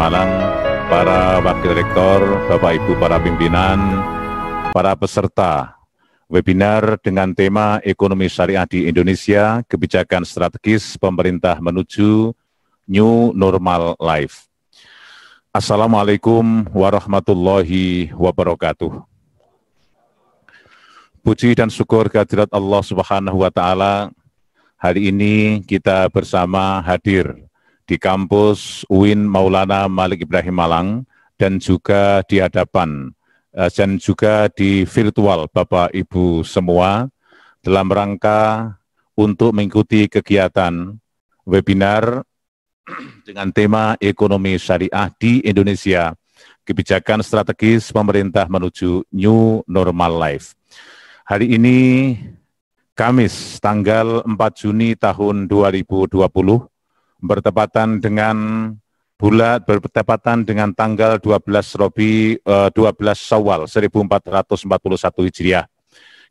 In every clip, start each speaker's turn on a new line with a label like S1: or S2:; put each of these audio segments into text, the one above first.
S1: Malang, para wakil rektor, Bapak Ibu para pimpinan, para peserta webinar dengan tema Ekonomi Syariah di Indonesia, Kebijakan Strategis Pemerintah Menuju New Normal Life. Assalamualaikum warahmatullahi wabarakatuh. Puji dan syukur kehadirat Allah Subhanahu wa Ta'ala. Hari ini kita bersama hadir di kampus UIN Maulana Malik Ibrahim Malang dan juga di hadapan dan juga di virtual Bapak Ibu semua dalam rangka untuk mengikuti kegiatan webinar dengan tema Ekonomi Syariah di Indonesia, Kebijakan Strategis Pemerintah Menuju New Normal Life. Hari ini Kamis tanggal 4 Juni tahun 2020 bertepatan dengan tanggal 12 Syawal 1441 Hijriah.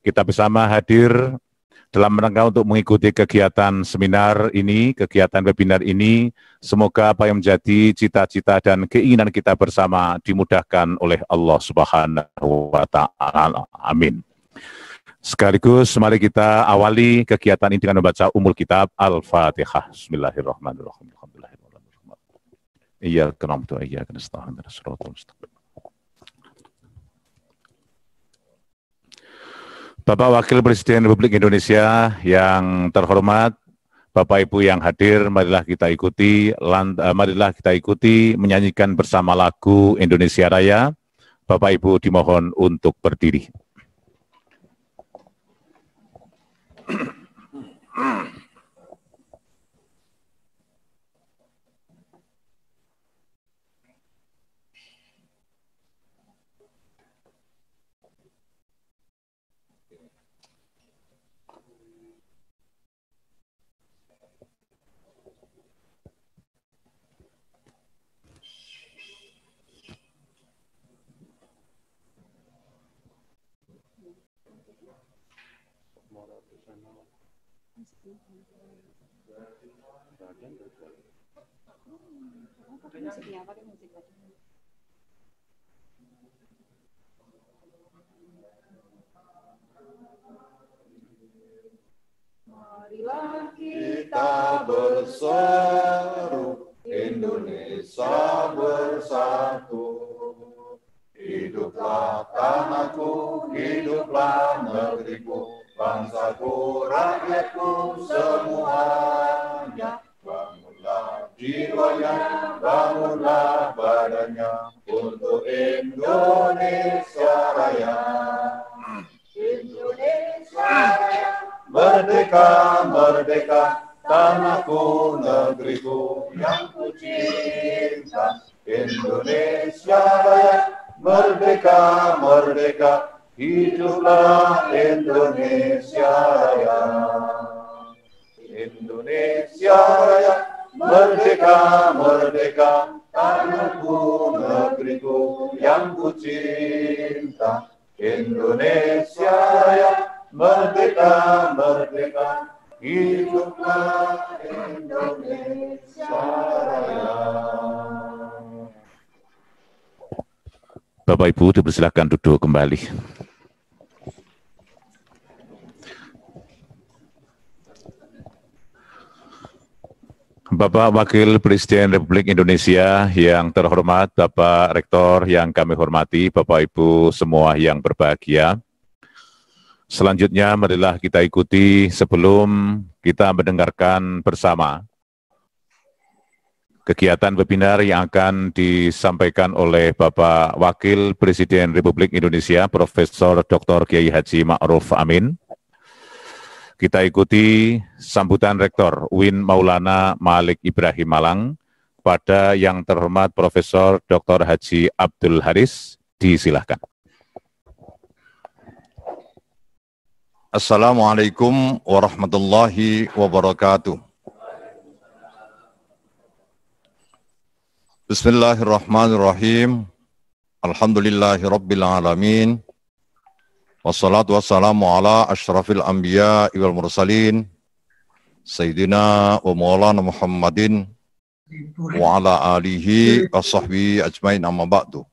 S1: Kita bersama hadir dalam rangka untuk mengikuti kegiatan seminar ini, kegiatan webinar ini. Semoga apa yang menjadi cita-cita dan keinginan kita bersama dimudahkan oleh Allah Subhanahu wa Ta'ala. Amin. Sekaligus mari kita awali kegiatan ini dengan membaca Ummul Kitab Al-Fatihah. Bismillahirrahmanirrahim. Iyyaka na'budu wa iyyaka nasta'in. Shiratal mustaqim. Bapak Wakil Presiden Republik Indonesia yang terhormat, Bapak Ibu yang hadir, marilah kita ikuti menyanyikan bersama lagu Indonesia Raya. Bapak Ibu dimohon untuk berdiri.
S2: Marilah kita berseru, Indonesia bersatu. Hiduplah tanahku, hiduplah negeriku, bangsaku, rakyatku semuanya. Bangunlah jiwanya, bangunlah badannya, untuk Indonesia Raya. Indonesia Raya. Merdeka, merdeka, tanahku, negeriku yang ku cinta. Indonesia Raya, merdeka, merdeka, hiduplah Indonesia Raya. Indonesia Raya, merdeka, merdeka, tanahku, negeriku yang ku cinta. Indonesia Raya, merdeka, merdeka, hiduplah Indonesia Raya.
S1: Bapak Ibu dipersilakan duduk kembali. Bapak Wakil Presiden Republik Indonesia yang terhormat, Bapak Rektor yang kami hormati, Bapak Ibu semua yang berbahagia. Selanjutnya marilah kita ikuti sebelum kita mendengarkan bersama kegiatan webinar yang akan disampaikan oleh Bapak Wakil Presiden Republik Indonesia, Profesor Dr. Kiai Haji Ma'ruf Amin. Kita ikuti sambutan Rektor UIN Maulana Malik Ibrahim Malang pada yang terhormat Profesor Dr. Haji Abdul Haris. Disilahkan.
S3: Assalamualaikum warahmatullahi wabarakatuh. Bismillahirrahmanirrahim. Alhamdulillahi rabbil alamin. Wassalatu wassalamu ala asyrafil anbiya wal mursalin. Sayyidina wa maulana Muhammadin wa ala alihi wa sahbihi ajmain amma ba'du.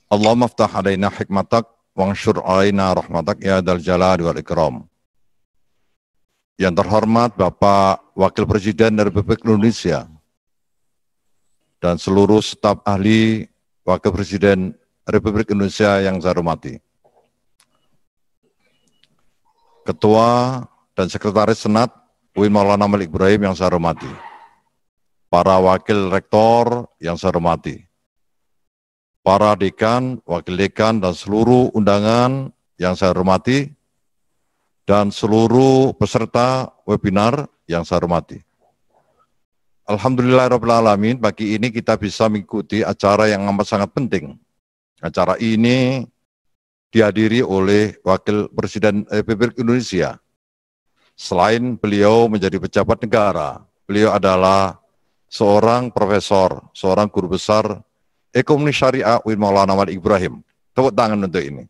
S3: Allahumma aftah alaina hikmatak wa ansyur alaina rahmatak ya dal jalali wal ikram. Yang terhormat Bapak Wakil Presiden Republik Indonesia dan seluruh staf ahli Wakil Presiden Republik Indonesia yang saya hormati. Ketua dan Sekretaris Senat UIN Maulana Malik Ibrahim yang saya hormati. Para wakil rektor yang saya hormati, para dekan, wakil dekan, dan seluruh undangan yang saya hormati, dan seluruh peserta webinar yang saya hormati. Alhamdulillahirrahmanirrahim, pagi ini kita bisa mengikuti acara yang amat sangat penting. Acara ini dihadiri oleh Wakil Presiden Republik Indonesia. Selain beliau menjadi pejabat negara, beliau adalah seorang profesor, seorang guru besar Ekonomi Syariah UIN Maulana Malik Ibrahim. Tepuk tangan untuk ini.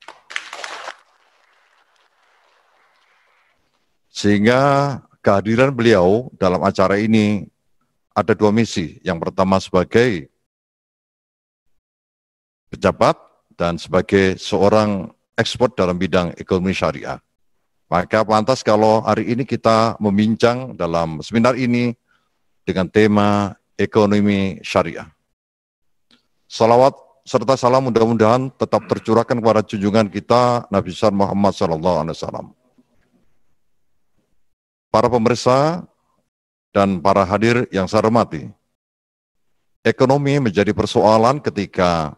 S3: Sehingga kehadiran beliau dalam acara ini ada dua misi. Yang pertama sebagai pejabat dan sebagai seorang ekspert dalam bidang ekonomi syariah. Maka pantas kalau hari ini kita membincang dalam seminar ini dengan tema ekonomi syariah. Salawat serta salam mudah-mudahan tetap tercurahkan kepada junjungan kita Nabi besar Muhammad SAW. Para pemirsa dan para hadir yang saya hormati, ekonomi menjadi persoalan ketika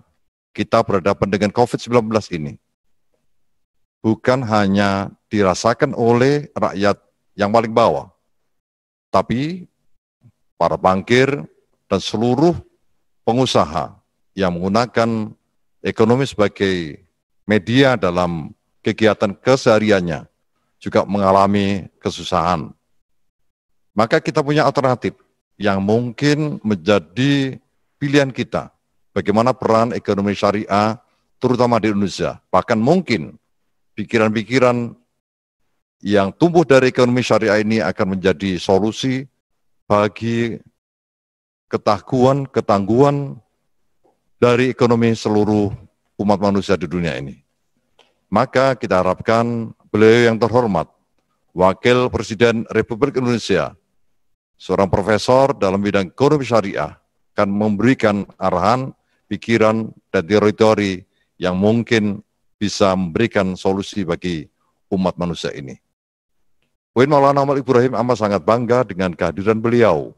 S3: kita berhadapan dengan COVID-19 ini. Bukan hanya dirasakan oleh rakyat yang paling bawah, tapi para bankir, dan seluruh pengusaha yang menggunakan ekonomi sebagai media dalam kegiatan kesehariannya juga mengalami kesusahan. Maka kita punya alternatif yang mungkin menjadi pilihan kita. Bagaimana peran ekonomi syariah, terutama di Indonesia. Bahkan mungkin pikiran-pikiran yang tumbuh dari ekonomi syariah ini akan menjadi solusi bagi ketangguhan dari ekonomi seluruh umat manusia di dunia ini. Maka kita harapkan beliau yang terhormat, Wakil Presiden Republik Indonesia, seorang profesor dalam bidang ekonomi syariah, akan memberikan arahan, pikiran, dan teori-teori yang mungkin bisa memberikan solusi bagi umat manusia ini. UIN Maulana Malik Ibrahim amat sangat bangga dengan kehadiran beliau,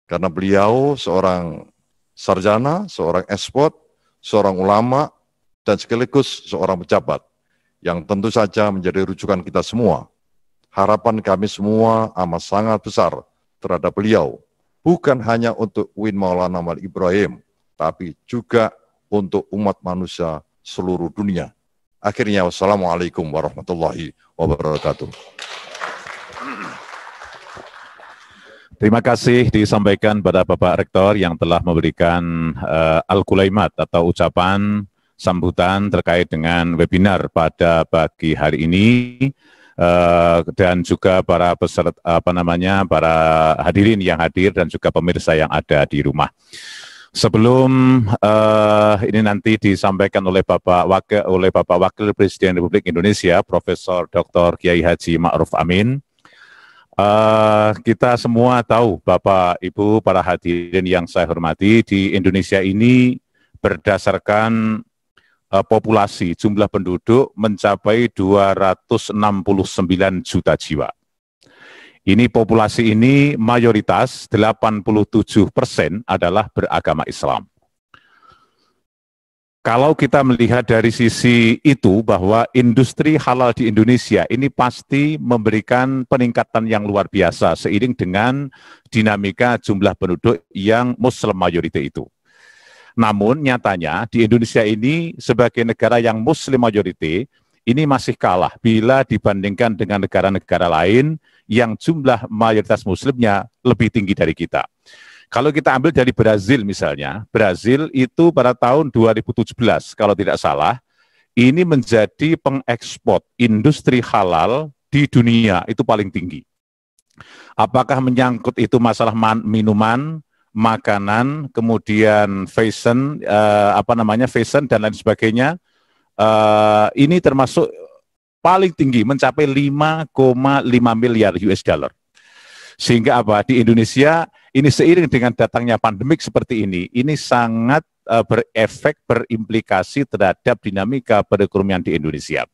S3: karena beliau seorang sarjana, seorang ekspert, seorang ulama, dan sekaligus seorang pejabat, yang tentu saja menjadi rujukan kita semua. Harapan kami semua amat sangat besar terhadap beliau, bukan hanya untuk UIN Maulana Malik Ibrahim, tapi juga untuk umat manusia seluruh dunia. Akhirnya, wassalamualaikum warahmatullahi wabarakatuh.
S1: Terima kasih disampaikan pada Bapak Rektor yang telah memberikan al-kulaimat atau ucapan sambutan terkait dengan webinar pada pagi hari ini dan juga para peserta para hadirin yang hadir dan juga pemirsa yang ada di rumah. Sebelum ini nanti disampaikan oleh Bapak Wakil Presiden Republik Indonesia Profesor Dr. Kiai Haji Ma'ruf Amin. Kita semua tahu, Bapak, Ibu, para hadirin yang saya hormati, di Indonesia ini berdasarkan populasi, jumlah penduduk mencapai 269 juta jiwa. Ini populasi ini mayoritas 87% adalah beragama Islam. Kalau kita melihat dari sisi itu bahwa industri halal di Indonesia ini pasti memberikan peningkatan yang luar biasa seiring dengan dinamika jumlah penduduk yang Muslim mayoritas itu. Namun nyatanya di Indonesia ini sebagai negara yang Muslim mayoritas ini masih kalah bila dibandingkan dengan negara-negara lain yang jumlah mayoritas Muslimnya lebih tinggi dari kita. Kalau kita ambil dari Brazil misalnya, Brazil itu pada tahun 2017 kalau tidak salah, ini menjadi pengekspor industri halal di dunia itu paling tinggi. Apakah menyangkut itu masalah minuman, makanan, kemudian fashion, fashion dan lain sebagainya. Ini termasuk paling tinggi, mencapai 5,5 miliar US dollar. Sehingga apa? Di Indonesia ini seiring dengan datangnya pandemik seperti ini sangat berefek, berimplikasi terhadap dinamika perekonomian di Indonesia.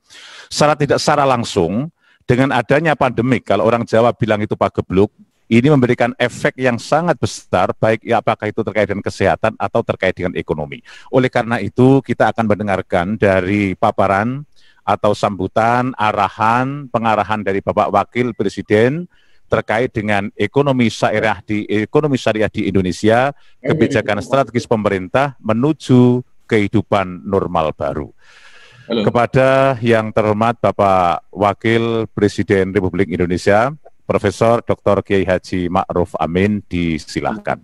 S1: Secara langsung, dengan adanya pandemik, kalau orang Jawa bilang itu pagebluk, ini memberikan efek yang sangat besar, baik apakah itu terkait dengan kesehatan atau terkait dengan ekonomi. Oleh karena itu, kita akan mendengarkan dari paparan atau sambutan, pengarahan dari Bapak Wakil Presiden terkait dengan ekonomi syariah di Indonesia, kebijakan strategis pemerintah menuju kehidupan normal baru.
S4: Halo.
S1: Kepada yang terhormat Bapak Wakil Presiden Republik Indonesia, Profesor Dr. Kiai Haji Ma'ruf Amin, disilahkan.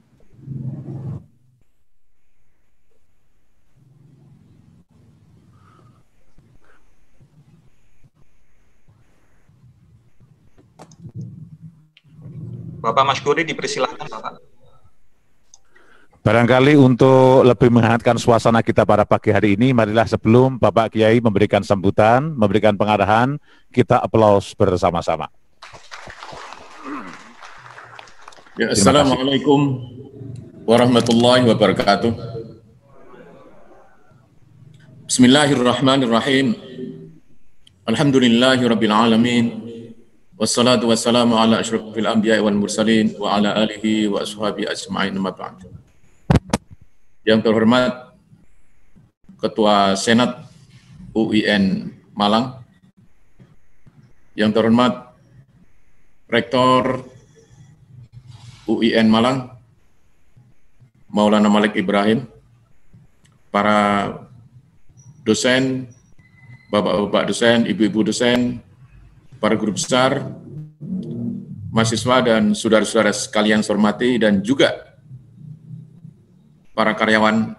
S4: Bapak Masyuri dipersilahkan, Bapak.
S1: Barangkali untuk lebih menghangatkan suasana kita pada pagi hari ini, marilah sebelum Bapak Kiai memberikan sambutan, memberikan pengarahan, kita aplaus bersama-sama.
S5: Ya, Assalamualaikum warahmatullahi wabarakatuh. Bismillahirrahmanirrahim. Alhamdulillahirabbil alamin. Wassalatu wassalamu ala asyrafil anbiya'i wal mursalin wa ala alihi wa ashabihi ajma'in, amma ba'd. Yang terhormat Ketua Senat UIN Malang, yang terhormat Rektor UIN Malang, Maulana Malik Ibrahim, para dosen, bapak-bapak dosen, ibu-ibu dosen, para guru besar, mahasiswa dan saudara-saudara sekalian saya hormati, dan juga para karyawan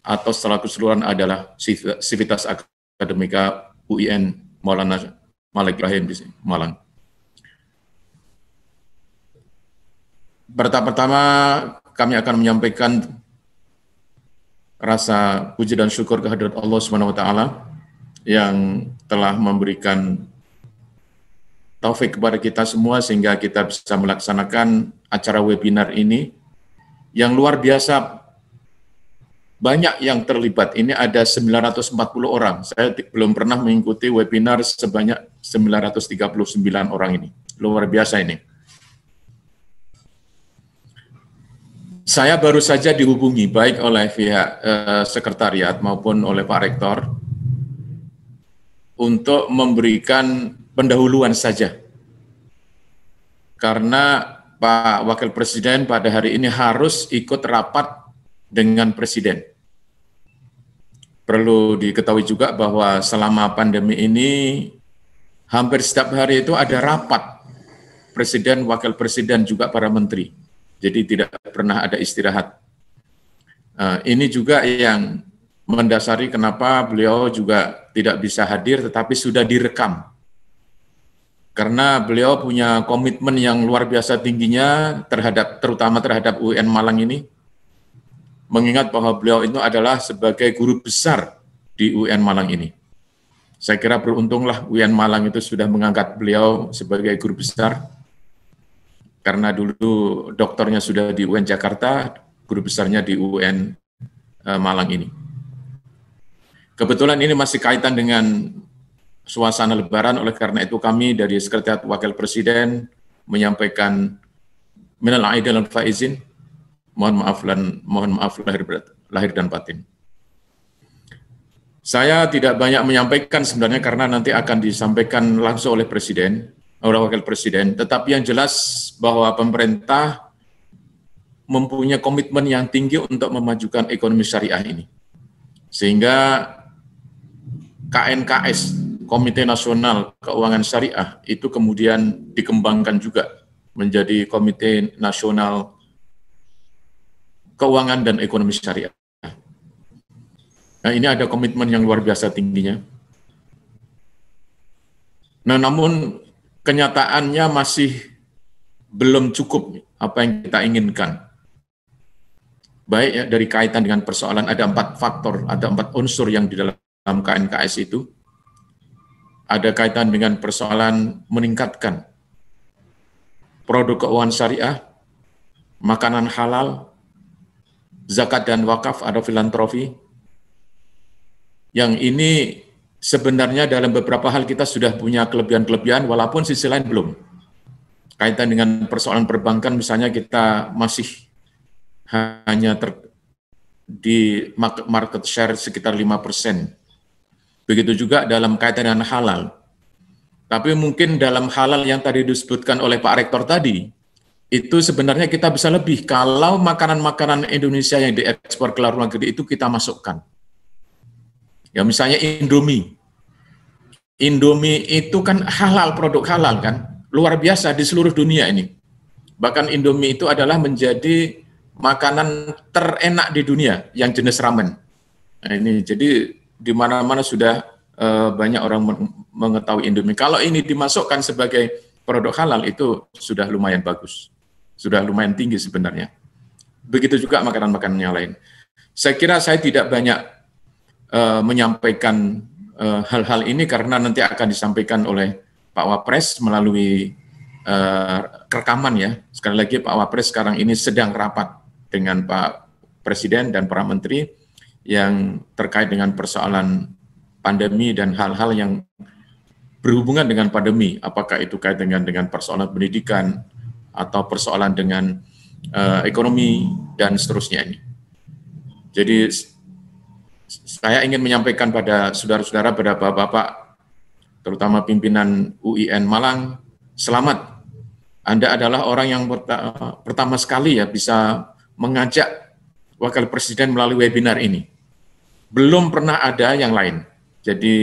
S5: atau secara keseluruhan adalah Sivitas Akademika UIN Maulana Malik Ibrahim di Malang. Pertama, kami akan menyampaikan rasa puji dan syukur kehadirat Allah SWT yang telah memberikan taufik kepada kita semua sehingga kita bisa melaksanakan acara webinar ini yang luar biasa. Banyak yang terlibat, ini ada 940 orang. Saya belum pernah mengikuti webinar sebanyak 939 orang ini. Luar biasa ini. Saya baru saja dihubungi baik oleh pihak sekretariat maupun oleh Pak Rektor untuk memberikan pendahuluan saja. Karena Pak Wakil Presiden pada hari ini harus ikut rapat dengan Presiden. Perlu diketahui juga bahwa selama pandemi ini hampir setiap hari itu ada rapat Presiden, Wakil Presiden, juga para menteri. Jadi tidak pernah ada istirahat. Ini juga yang mendasari kenapa beliau juga tidak bisa hadir tetapi sudah direkam. Karena beliau punya komitmen yang luar biasa tingginya terutama terhadap UIN Malang ini. Mengingat bahwa beliau itu adalah sebagai guru besar di UIN Malang ini. Saya kira beruntunglah UIN Malang itu sudah mengangkat beliau sebagai guru besar, karena dulu doktornya sudah di UIN Jakarta, guru besarnya di UIN Malang ini. Kebetulan ini masih kaitan dengan suasana Lebaran, oleh karena itu kami dari Sekretariat Wakil Presiden menyampaikan minal aidin wal faizin, mohon maaf lahir dan batin. Saya tidak banyak menyampaikan sebenarnya karena nanti akan disampaikan langsung oleh Presiden, oleh Wakil Presiden, tetapi yang jelas bahwa pemerintah mempunyai komitmen yang tinggi untuk memajukan ekonomi syariah ini. Sehingga KNKS, Komite Nasional Keuangan Syariah, itu kemudian dikembangkan juga menjadi Komite Nasional Keuangan dan Ekonomi Syariah. Nah, ini ada komitmen yang luar biasa tingginya. Nah, namun kenyataannya masih belum cukup apa yang kita inginkan. Baik ya, dari kaitan dengan persoalan ada 4 faktor, ada 4 unsur yang di dalam KNKS itu. Ada kaitan dengan persoalan meningkatkan produk keuangan syariah, makanan halal, zakat dan wakaf, ada filantropi. Yang ini sebenarnya dalam beberapa hal kita sudah punya kelebihan-kelebihan, walaupun sisi lain belum. Kaitan dengan persoalan perbankan, misalnya kita masih hanya di market share sekitar 5%. Begitu juga dalam kaitan dengan halal. Tapi mungkin dalam halal yang tadi disebutkan oleh Pak Rektor tadi, itu sebenarnya kita bisa lebih kalau makanan-makanan Indonesia yang diekspor ke luar negeri itu kita masukkan. Ya misalnya Indomie. Indomie itu kan halal, produk halal kan, luar biasa di seluruh dunia ini. Bahkan Indomie itu adalah menjadi makanan terenak di dunia yang jenis ramen. Nah, ini jadi di mana-mana sudah banyak orang mengetahui Indomie. Kalau ini dimasukkan sebagai produk halal itu sudah lumayan bagus. Sudah lumayan tinggi sebenarnya. Begitu juga makanan-makanan yang lain. Saya kira saya tidak banyak menyampaikan hal-hal ini karena nanti akan disampaikan oleh Pak Wapres melalui rekaman ya. Sekali lagi Pak Wapres sekarang ini sedang rapat dengan Pak Presiden dan para menteri yang terkait dengan persoalan pandemi dan hal-hal yang berhubungan dengan pandemi, apakah itu kait dengan persoalan pendidikan atau persoalan dengan ekonomi dan seterusnya ini. Jadi saya ingin menyampaikan pada saudara-saudara, pada bapak-bapak, terutama pimpinan UIN Malang, selamat. Anda adalah orang yang pertama sekali ya bisa mengajak Wakil Presiden melalui webinar ini. Belum pernah ada yang lain. Jadi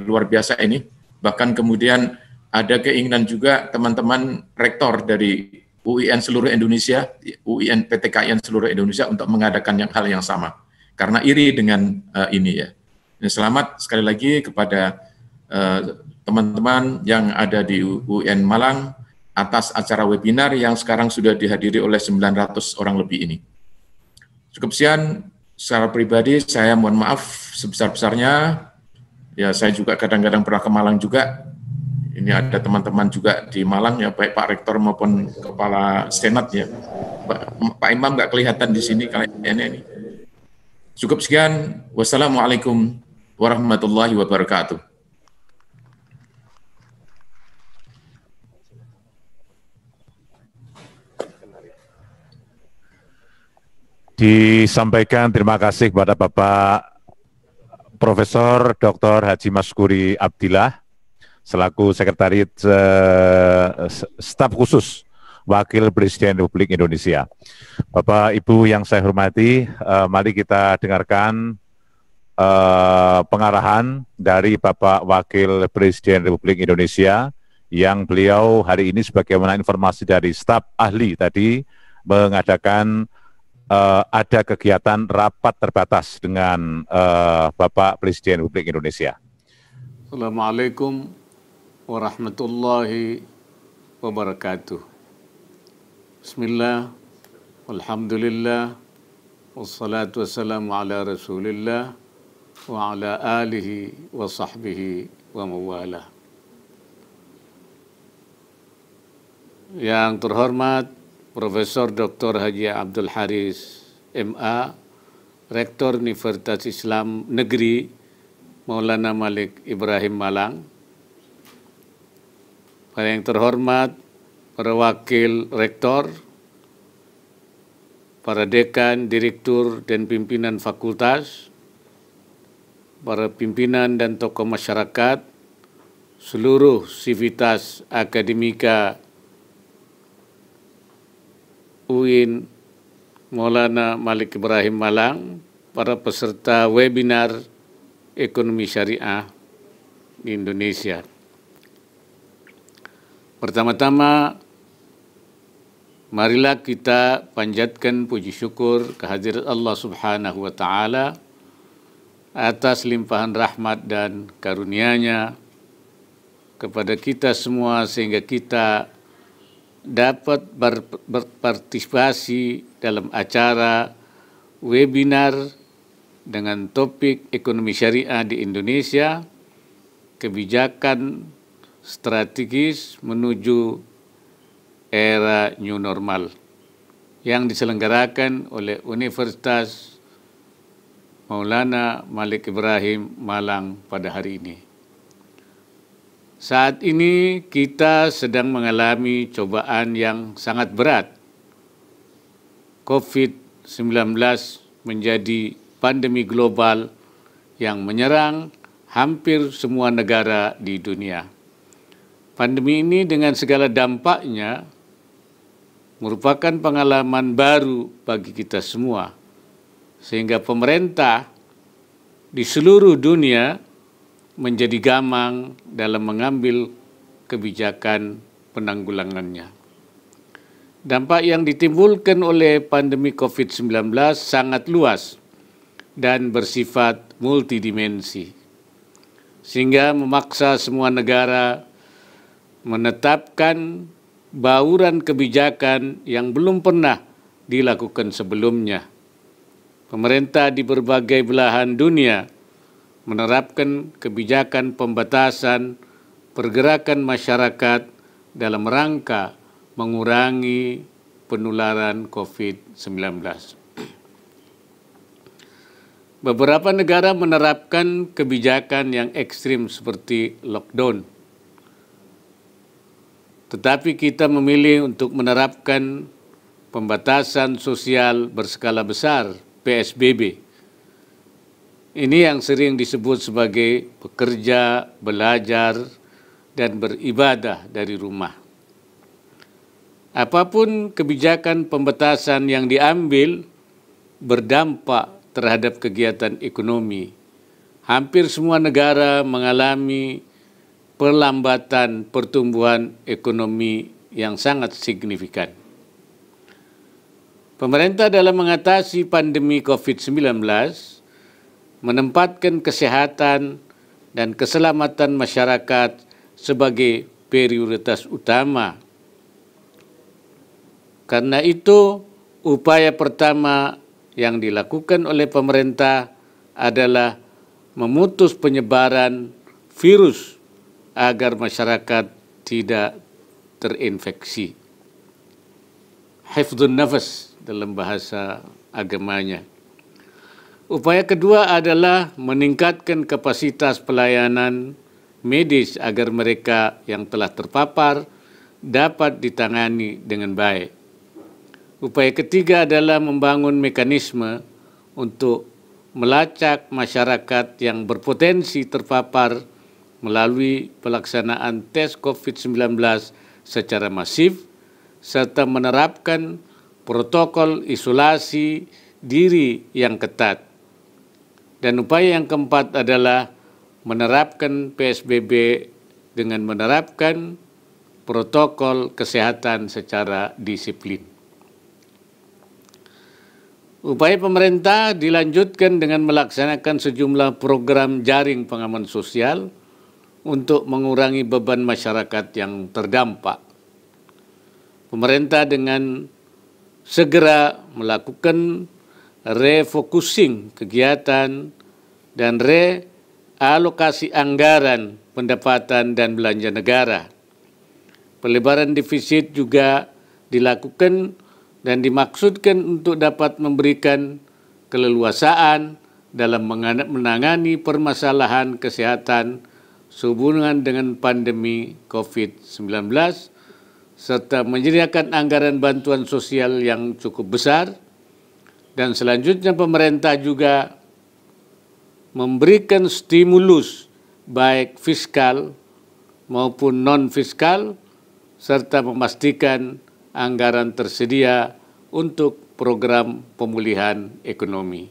S5: luar biasa ini. Bahkan kemudian ada keinginan juga teman-teman rektor dari UIN seluruh Indonesia, UIN PTKIN seluruh Indonesia untuk mengadakan hal yang sama. Karena iri dengan ini ya. Selamat sekali lagi kepada teman-teman yang ada di UIN Malang atas acara webinar yang sekarang sudah dihadiri oleh 900 orang lebih ini. Cukup sekian, secara pribadi saya mohon maaf sebesar-besarnya. Ya saya juga kadang-kadang pernah ke Malang juga. Ini ada teman-teman juga di Malang ya, baik Pak Rektor maupun Kepala Senat ya. Pak Imam nggak kelihatan di sini kayaknya ini. Cukup sekian. Wassalamualaikum warahmatullahi wabarakatuh.
S1: Disampaikan terima kasih kepada Bapak Profesor Dr. Haji Maskuri Abdillah selaku Sekretariat Staf Khusus Wakil Presiden Republik Indonesia. Bapak Ibu yang saya hormati, mari kita dengarkan pengarahan dari Bapak Wakil Presiden Republik Indonesia yang beliau hari ini sebagaimana informasi dari staf ahli tadi mengadakan ada kegiatan rapat terbatas dengan Bapak Presiden Republik Indonesia.
S6: Assalamualaikum warahmatullahi wabarakatuh. Bismillah, alhamdulillah, wassalatu wassalamu ala rasulillah, wa ala alihi wa sahbihi wa mawalah. Yang terhormat Profesor Dr. Haji Abdul Haris MA, Rektor Universitas Islam Negeri Maulana Malik Ibrahim Malang. Para yang terhormat, para wakil rektor, para dekan, direktur, dan pimpinan fakultas, para pimpinan dan tokoh masyarakat, seluruh sivitas akademika UIN Maulana Malik Ibrahim Malang, para peserta webinar Ekonomi Syariah di Indonesia. Pertama-tama, marilah kita panjatkan puji syukur kehadirat Allah Subhanahu wa Ta'ala atas limpahan rahmat dan karunia-Nya kepada kita semua sehingga kita dapat berpartisipasi dalam acara webinar dengan topik ekonomi syariah di Indonesia, kebijakan strategis menuju era new normal yang diselenggarakan oleh Universitas Maulana Malik Ibrahim Malang pada hari ini. Saat ini kita sedang mengalami cobaan yang sangat berat. COVID-19 menjadi pandemi global yang menyerang hampir semua negara di dunia. Pandemi ini dengan segala dampaknya merupakan pengalaman baru bagi kita semua, sehingga pemerintah di seluruh dunia menjadi gamang dalam mengambil kebijakan penanggulangannya. Dampak yang ditimbulkan oleh pandemi COVID-19 sangat luas dan bersifat multidimensi, sehingga memaksa semua negara menetapkan bauran kebijakan yang belum pernah dilakukan sebelumnya. Pemerintah di berbagai belahan dunia menerapkan kebijakan pembatasan pergerakan masyarakat dalam rangka mengurangi penularan COVID-19. Beberapa negara menerapkan kebijakan yang ekstrim seperti lockdown. Tetapi kita memilih untuk menerapkan pembatasan sosial berskala besar, PSBB. Ini yang sering disebut sebagai bekerja, belajar, dan beribadah dari rumah. Apapun kebijakan pembatasan yang diambil berdampak terhadap kegiatan ekonomi. Hampir semua negara mengalami perlambatan pertumbuhan ekonomi yang sangat signifikan. Pemerintah dalam mengatasi pandemi COVID-19 menempatkan kesehatan dan keselamatan masyarakat sebagai prioritas utama. Karena itu, upaya pertama yang dilakukan oleh pemerintah adalah memutus penyebaran virus agar masyarakat tidak terinfeksi. Hifdzun nafas dalam bahasa agamanya. Upaya kedua adalah meningkatkan kapasitas pelayanan medis agar mereka yang telah terpapar dapat ditangani dengan baik. Upaya ketiga adalah membangun mekanisme untuk melacak masyarakat yang berpotensi terpapar melalui pelaksanaan tes COVID-19 secara masif, serta menerapkan protokol isolasi diri yang ketat. Dan upaya yang keempat adalah menerapkan PSBB dengan menerapkan protokol kesehatan secara disiplin. Upaya pemerintah dilanjutkan dengan melaksanakan sejumlah program jaring pengaman sosial untuk mengurangi beban masyarakat yang terdampak. Pemerintah dengan segera melakukan refocusing kegiatan dan realokasi anggaran pendapatan dan belanja negara. Pelebaran defisit juga dilakukan dan dimaksudkan untuk dapat memberikan keleluasaan dalam menangani permasalahan kesehatan sehubungan dengan pandemi COVID-19, serta menyediakan anggaran bantuan sosial yang cukup besar. Dan selanjutnya pemerintah juga memberikan stimulus baik fiskal maupun non-fiskal, serta memastikan anggaran tersedia untuk program pemulihan ekonomi.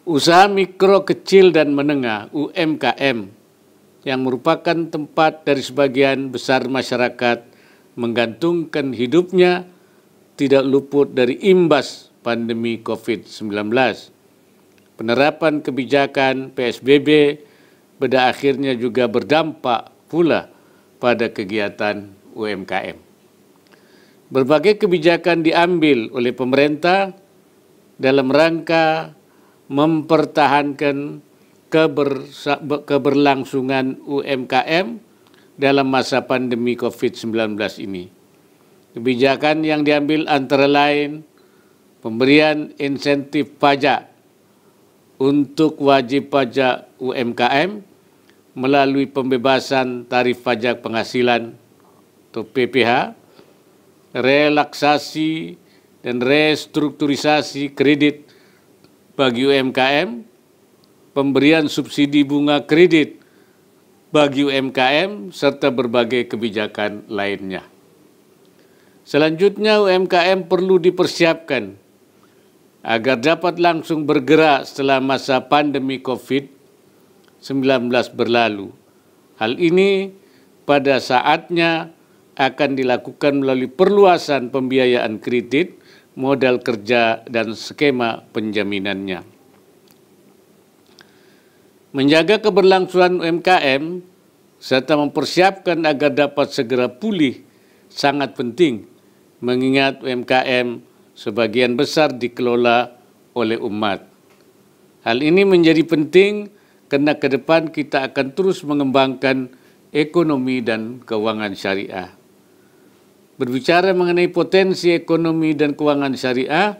S6: Usaha mikro, kecil, dan menengah (UMKM) yang merupakan tempat dari sebagian besar masyarakat menggantungkan hidupnya tidak luput dari imbas pandemi COVID-19. Penerapan kebijakan PSBB pada akhirnya juga berdampak pula pada kegiatan UMKM. Berbagai kebijakan diambil oleh pemerintah dalam rangka mempertahankan keberlangsungan UMKM dalam masa pandemi COVID-19 ini. Kebijakan yang diambil antara lain pemberian insentif pajak untuk wajib pajak UMKM melalui pembebasan tarif pajak penghasilan atau PPH, relaksasi dan restrukturisasi kredit bagi UMKM, pemberian subsidi bunga kredit bagi UMKM, serta berbagai kebijakan lainnya. Selanjutnya, UMKM perlu dipersiapkan agar dapat langsung bergerak setelah masa pandemi COVID-19 berlalu. Hal ini pada saatnya akan dilakukan melalui perluasan pembiayaan kredit, modal kerja, dan skema penjaminannya. Menjaga keberlangsungan UMKM serta mempersiapkan agar dapat segera pulih sangat penting, mengingat UMKM sebagian besar dikelola oleh umat. Hal ini menjadi penting karena ke depan kita akan terus mengembangkan ekonomi dan keuangan syariah. Berbicara mengenai potensi ekonomi dan keuangan syariah,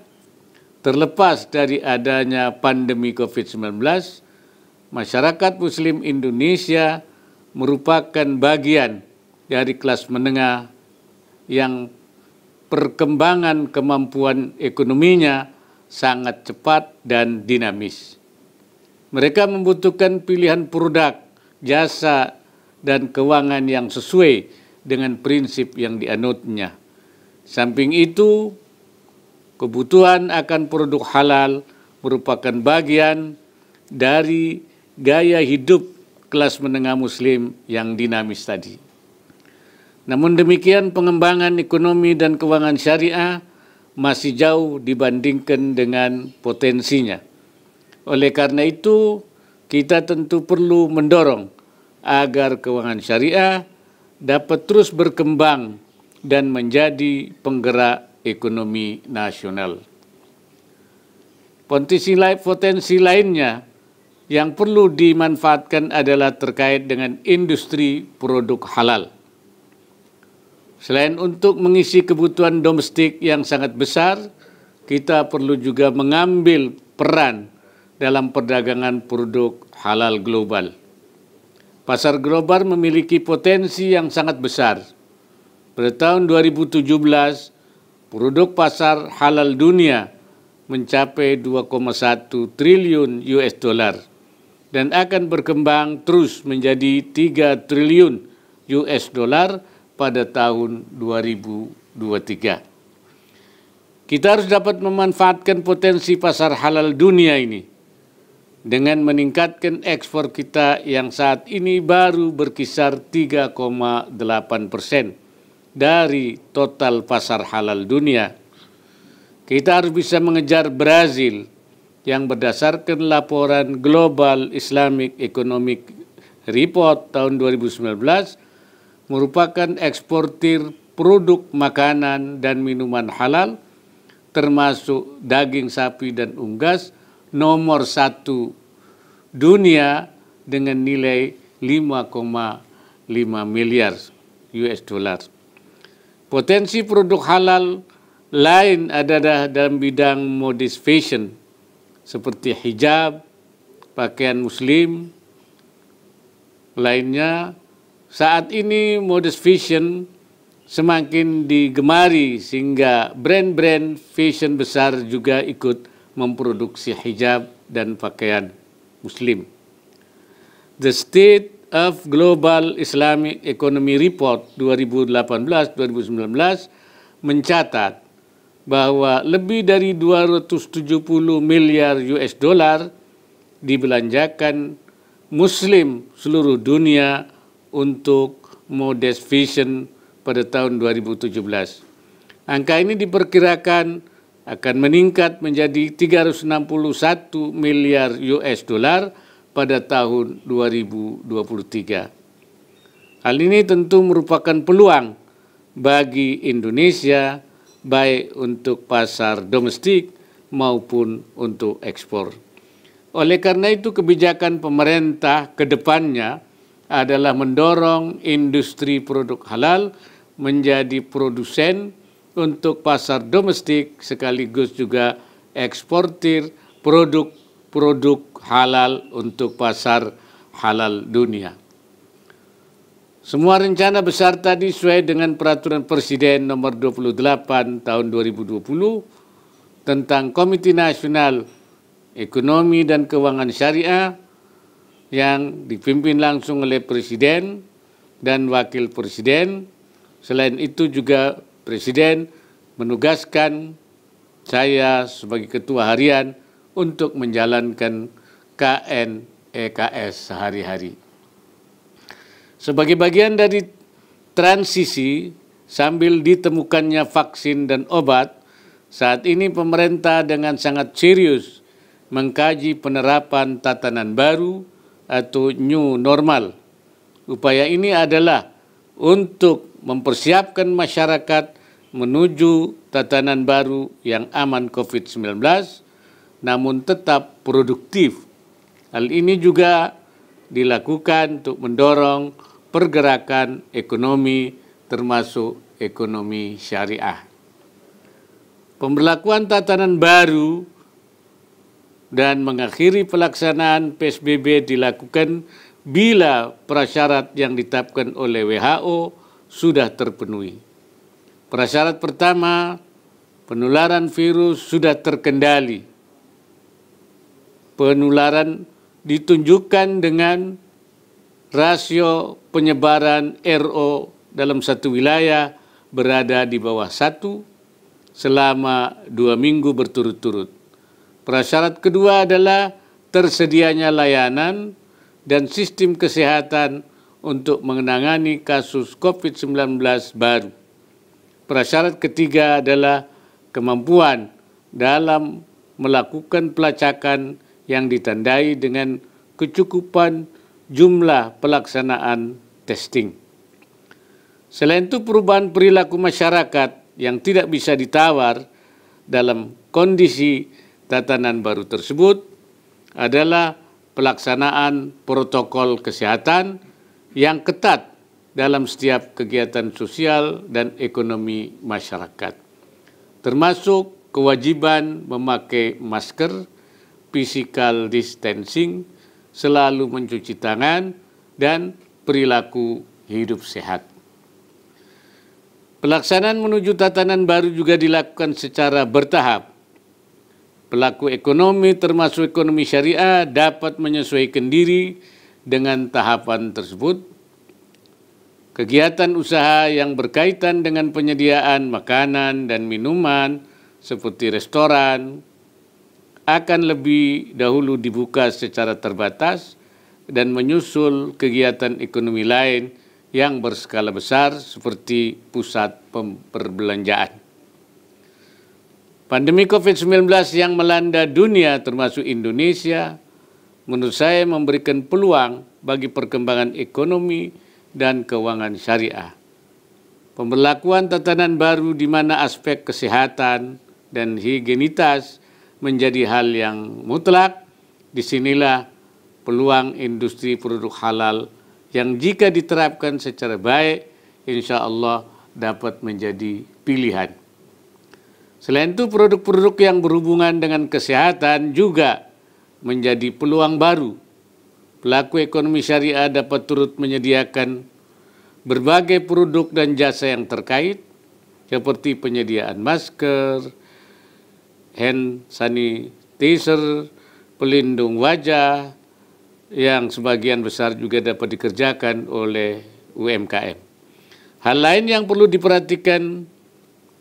S6: terlepas dari adanya pandemi COVID-19, masyarakat Muslim Indonesia merupakan bagian dari kelas menengah yang perkembangan kemampuan ekonominya sangat cepat dan dinamis. Mereka membutuhkan pilihan produk, jasa, dan keuangan yang sesuai dengan prinsip yang dianutnya. Samping itu, kebutuhan akan produk halal merupakan bagian dari gaya hidup kelas menengah Muslim yang dinamis tadi. Namun demikian, pengembangan ekonomi dan keuangan syariah masih jauh dibandingkan dengan potensinya. Oleh karena itu, kita tentu perlu mendorong agar keuangan syariah dapat terus berkembang dan menjadi penggerak ekonomi nasional. Potensi lainnya yang perlu dimanfaatkan adalah terkait dengan industri produk halal. Selain untuk mengisi kebutuhan domestik yang sangat besar, kita perlu juga mengambil peran dalam perdagangan produk halal global. Pasar global memiliki potensi yang sangat besar. Pada tahun 2017, produk pasar halal dunia mencapai 2,1 triliun US dollar dan akan berkembang terus menjadi 3 triliun US dollar pada tahun 2023. Kita harus dapat memanfaatkan potensi pasar halal dunia ini dengan meningkatkan ekspor kita yang saat ini baru berkisar 3,8% dari total pasar halal dunia. Kita harus bisa mengejar Brazil yang berdasarkan laporan Global Islamic Economic Report tahun 2019 merupakan eksportir produk makanan dan minuman halal termasuk daging sapi dan unggas nomor 1 dunia dengan nilai 5,5 miliar US dollar. Potensi produk halal lain adalah dalam bidang modest fashion seperti hijab, pakaian muslim. Lainnya, saat ini modest fashion semakin digemari sehingga brand-brand fashion besar juga ikut memproduksi hijab dan pakaian muslim. The State of Global Islamic Economy Report 2018-2019 mencatat bahwa lebih dari 270 miliar US dollar dibelanjakan muslim seluruh dunia untuk modest fashion pada tahun 2017. Angka ini diperkirakan akan meningkat menjadi 361 miliar US dollar pada tahun 2023. Hal ini tentu merupakan peluang bagi Indonesia, baik untuk pasar domestik maupun untuk ekspor. Oleh karena itu, kebijakan pemerintah ke depannya adalah mendorong industri produk halal menjadi produsen untuk pasar domestik sekaligus juga eksportir produk-produk halal untuk pasar halal dunia. Semua rencana besar tadi sesuai dengan Peraturan Presiden Nomor 28 Tahun 2020 tentang Komite Nasional Ekonomi dan Keuangan Syariah yang dipimpin langsung oleh Presiden dan Wakil Presiden. Selain itu juga Presiden menugaskan saya sebagai Ketua Harian untuk menjalankan KNEKS sehari-hari. Sebagai bagian dari transisi sambil ditemukannya vaksin dan obat, saat ini pemerintah dengan sangat serius mengkaji penerapan tatanan baru atau new normal. Upaya ini adalah untuk mempersiapkan masyarakat menuju tatanan baru yang aman COVID-19, namun tetap produktif. Hal ini juga dilakukan untuk mendorong pergerakan ekonomi termasuk ekonomi syariah. Pemberlakuan tatanan baru dan mengakhiri pelaksanaan PSBB dilakukan bila prasyarat yang ditetapkan oleh WHO sudah terpenuhi. Prasyarat pertama, penularan virus sudah terkendali. Penularan ditunjukkan dengan rasio penyebaran RO dalam satu wilayah berada di bawah 1 selama 2 minggu berturut-turut. Prasyarat kedua adalah tersedianya layanan dan sistem kesehatan untuk menangani kasus COVID-19 baru. Prasyarat ketiga adalah kemampuan dalam melakukan pelacakan yang ditandai dengan kecukupan jumlah pelaksanaan testing. Selain itu, perubahan perilaku masyarakat yang tidak bisa ditawar dalam kondisi tatanan baru tersebut adalah pelaksanaan protokol kesehatan yang ketat dalam setiap kegiatan sosial dan ekonomi masyarakat, termasuk kewajiban memakai masker, physical distancing, selalu mencuci tangan, dan perilaku hidup sehat. Pelaksanaan menuju tatanan baru juga dilakukan secara bertahap. Pelaku ekonomi termasuk ekonomi syariah dapat menyesuaikan diri dengan tahapan tersebut. Kegiatan usaha yang berkaitan dengan penyediaan makanan dan minuman seperti restoran akan lebih dahulu dibuka secara terbatas dan menyusul kegiatan ekonomi lain yang berskala besar seperti pusat perbelanjaan. Pandemi COVID-19 yang melanda dunia termasuk Indonesia menurut saya memberikan peluang bagi perkembangan ekonomi dan keuangan syariah. Pemberlakuan tatanan baru di mana aspek kesehatan dan higienitas menjadi hal yang mutlak, disinilah peluang industri produk halal yang jika diterapkan secara baik, insya Allah dapat menjadi pilihan. Selain itu, produk-produk yang berhubungan dengan kesehatan juga menjadi peluang baru. Pelaku ekonomi syariah dapat turut menyediakan berbagai produk dan jasa yang terkait, seperti penyediaan masker, hand sanitizer, pelindung wajah, yang sebagian besar juga dapat dikerjakan oleh UMKM. Hal lain yang perlu diperhatikan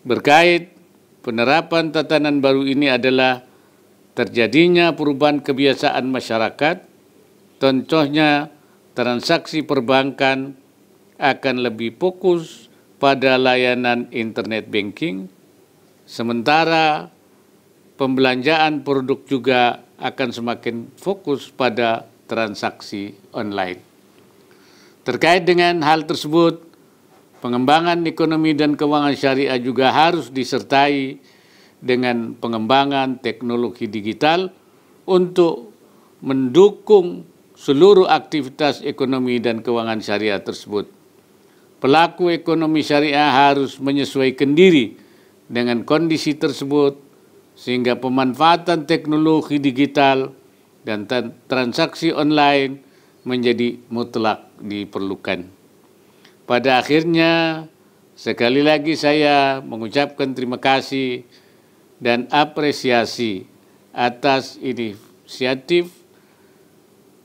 S6: berkait penerapan tatanan baru ini adalah terjadinya perubahan kebiasaan masyarakat. Contohnya, transaksi perbankan akan lebih fokus pada layanan internet banking, sementara pembelanjaan produk juga akan semakin fokus pada transaksi online. Terkait dengan hal tersebut, Pengembangan ekonomi dan keuangan syariah juga harus disertai dengan pengembangan teknologi digital untuk mendukung seluruh aktivitas ekonomi dan keuangan syariah tersebut. Pelaku ekonomi syariah harus menyesuaikan diri dengan kondisi tersebut sehingga pemanfaatan teknologi digital dan transaksi online menjadi mutlak diperlukan. Pada akhirnya, sekali lagi saya mengucapkan terima kasih dan apresiasi atas inisiatif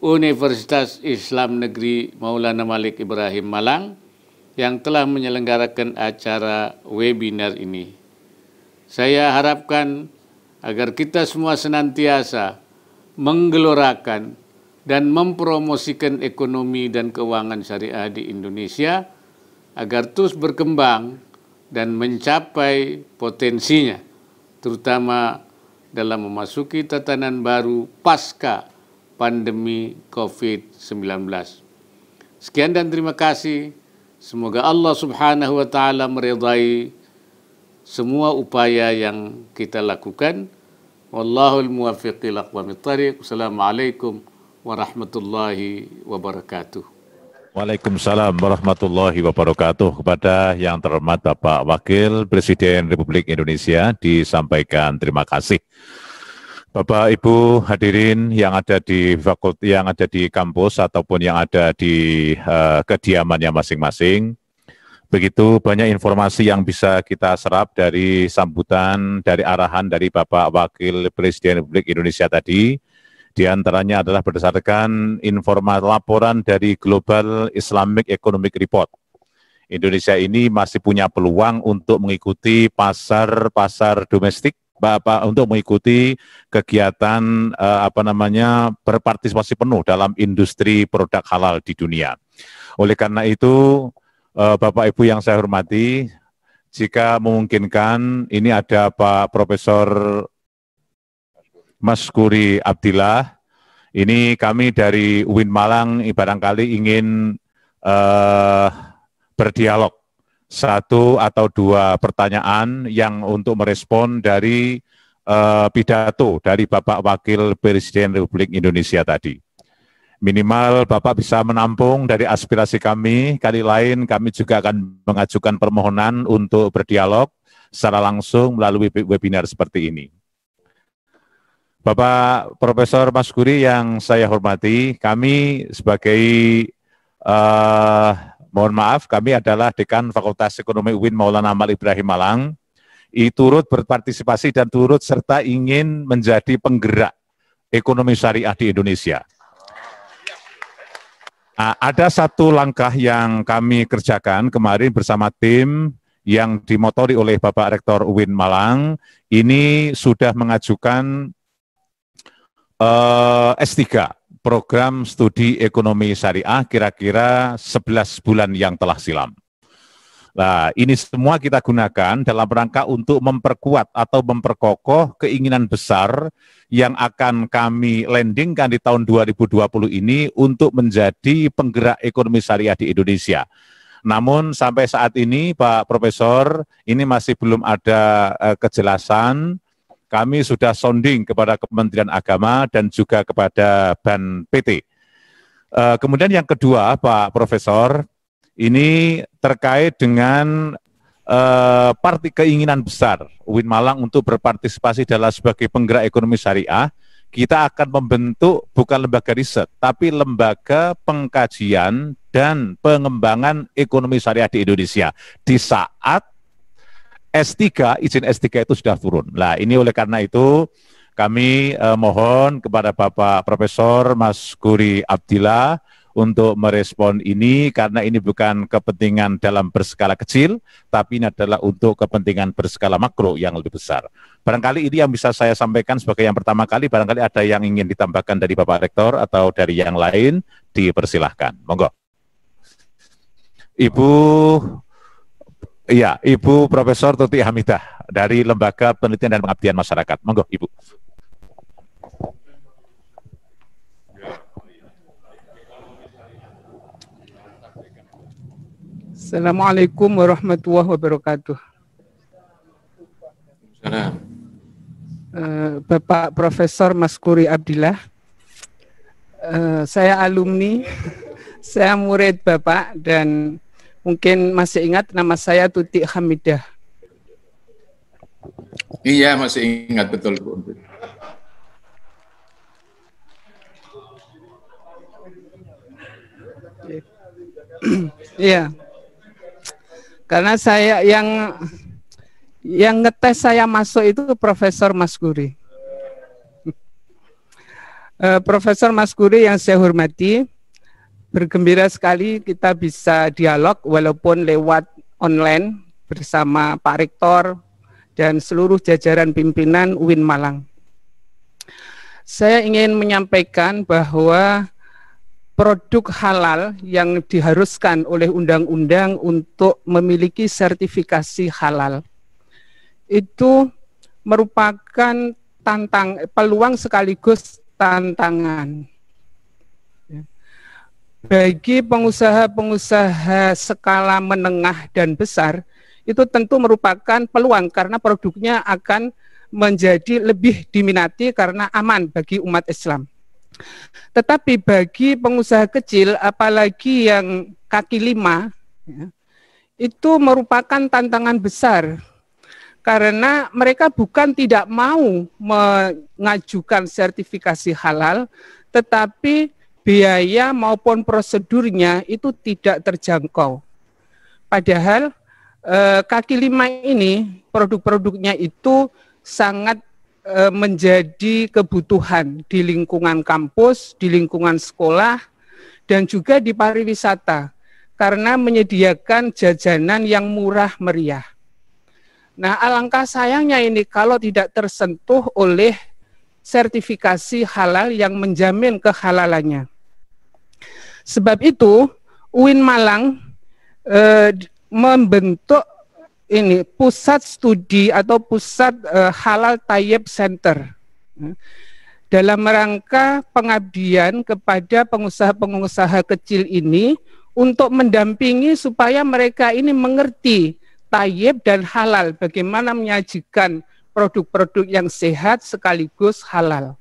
S6: Universitas Islam Negeri Maulana Malik Ibrahim Malang yang telah menyelenggarakan acara webinar ini. Saya harapkan agar kita semua senantiasa menggelorakan dan mempromosikan ekonomi dan keuangan syariah di Indonesia agar terus berkembang dan mencapai potensinya, terutama dalam memasuki tatanan baru pasca pandemi COVID-19. Sekian dan terima kasih. Semoga Allah Subhanahu wa taala meridai semua upaya yang kita lakukan. Wallahul muwaffiq ila aqwamit thariq. Wassalamualaikum warahmatullahi wabarakatuh.
S1: Waalaikumsalam warahmatullahi wabarakatuh. Kepada yang terhormat Bapak Wakil Presiden Republik Indonesia disampaikan terima kasih. Bapak Ibu hadirin yang ada di kampus ataupun yang ada di kediamannya masing-masing. Begitu banyak informasi yang bisa kita serap dari sambutan, dari arahan dari Bapak Wakil Presiden Republik Indonesia tadi. Di antaranya adalah berdasarkan informasi laporan dari Global Islamic Economic Report. Indonesia ini masih punya peluang untuk mengikuti pasar domestik, untuk mengikuti kegiatan berpartisipasi penuh dalam industri produk halal di dunia. Oleh karena itu, Bapak Ibu yang saya hormati, jika memungkinkan, ini ada Pak Profesor Maskuri Abdillah. Ini kami dari UIN Malang barangkali ingin berdialog satu atau dua pertanyaan yang untuk merespon dari pidato dari Bapak Wakil Presiden Republik Indonesia tadi. Minimal Bapak bisa menampung dari aspirasi kami, kali lain kami juga akan mengajukan permohonan untuk berdialog secara langsung melalui webinar seperti ini. Bapak Profesor Maskuri yang saya hormati, kami sebagai, mohon maaf, kami adalah Dekan Fakultas Ekonomi UIN Maulana Malik Ibrahim Malang, turut berpartisipasi dan turut serta ingin menjadi penggerak ekonomi syariah di Indonesia. Nah, ada satu langkah yang kami kerjakan kemarin bersama tim yang dimotori oleh Bapak Rektor UIN Malang, ini sudah mengajukan S3, program studi ekonomi syariah kira-kira 11 bulan yang telah silam. Nah, ini semua kita gunakan dalam rangka untuk memperkuat atau memperkokoh keinginan besar yang akan kami landingkan di tahun 2020 ini untuk menjadi penggerak ekonomi syariah di Indonesia. Namun sampai saat ini Pak Profesor, ini masih belum ada kejelasan. Kami sudah sounding kepada Kementerian Agama dan juga kepada BAN PT. Kemudian yang kedua, Pak Profesor, ini terkait dengan keinginan besar UIN Malang untuk berpartisipasi dalam sebagai penggerak ekonomi syariah. Kita akan membentuk bukan lembaga riset, tapi lembaga pengkajian dan pengembangan ekonomi syariah di Indonesia. Di saat S3, izin S3 itu sudah turun. Nah, ini oleh karena itu kami mohon kepada Bapak Profesor Maskuri Abdillah untuk merespon ini karena ini bukan kepentingan dalam berskala kecil, tapi ini adalah untuk kepentingan berskala makro yang lebih besar. Barangkali ini yang bisa saya sampaikan sebagai yang pertama kali, barangkali ada yang ingin ditambahkan dari Bapak Rektor atau dari yang lain, dipersilahkan. Monggo. Ibu Profesor Tuti Hamidah dari Lembaga Penelitian dan Pengabdian Masyarakat. Monggo, Ibu.
S7: Assalamualaikum warahmatullahi wabarakatuh.
S5: Salam.
S7: Bapak Profesor Maskuri Abdillah, saya alumni, saya murid Bapak dan mungkin masih ingat nama saya Tuti Hamidah.
S5: Iya, masih ingat betul, Bu.
S7: Iya. Karena saya yang ngetes saya masuk itu Profesor Maskuri. Profesor Maskuri yang saya hormati, bergembira sekali kita bisa dialog walaupun lewat online bersama Pak Rektor dan seluruh jajaran pimpinan UIN Malang. Saya ingin menyampaikan bahwa produk halal yang diharuskan oleh undang-undang untuk memiliki sertifikasi halal itu merupakan peluang sekaligus tantangan bagi pengusaha-pengusaha skala menengah dan besar. Itu tentu merupakan peluang karena produknya akan menjadi lebih diminati karena aman bagi umat Islam. Tetapi bagi pengusaha kecil, apalagi yang kaki lima, itu merupakan tantangan besar karena mereka bukan tidak mau mengajukan sertifikasi halal, tetapi biaya maupun prosedurnya itu tidak terjangkau. Padahal kaki lima ini produk-produknya itu sangat menjadi kebutuhan di lingkungan kampus, di lingkungan sekolah, dan juga di pariwisata karena menyediakan jajanan yang murah meriah. Nah, alangkah sayangnya ini kalau tidak tersentuh oleh sertifikasi halal yang menjamin kehalalannya. Sebab itu, UIN Malang membentuk ini pusat studi atau pusat halal Thayyib Center dalam rangka pengabdian kepada pengusaha-pengusaha kecil ini untuk mendampingi supaya mereka ini mengerti Thayyib dan halal, bagaimana menyajikan produk-produk yang sehat sekaligus halal.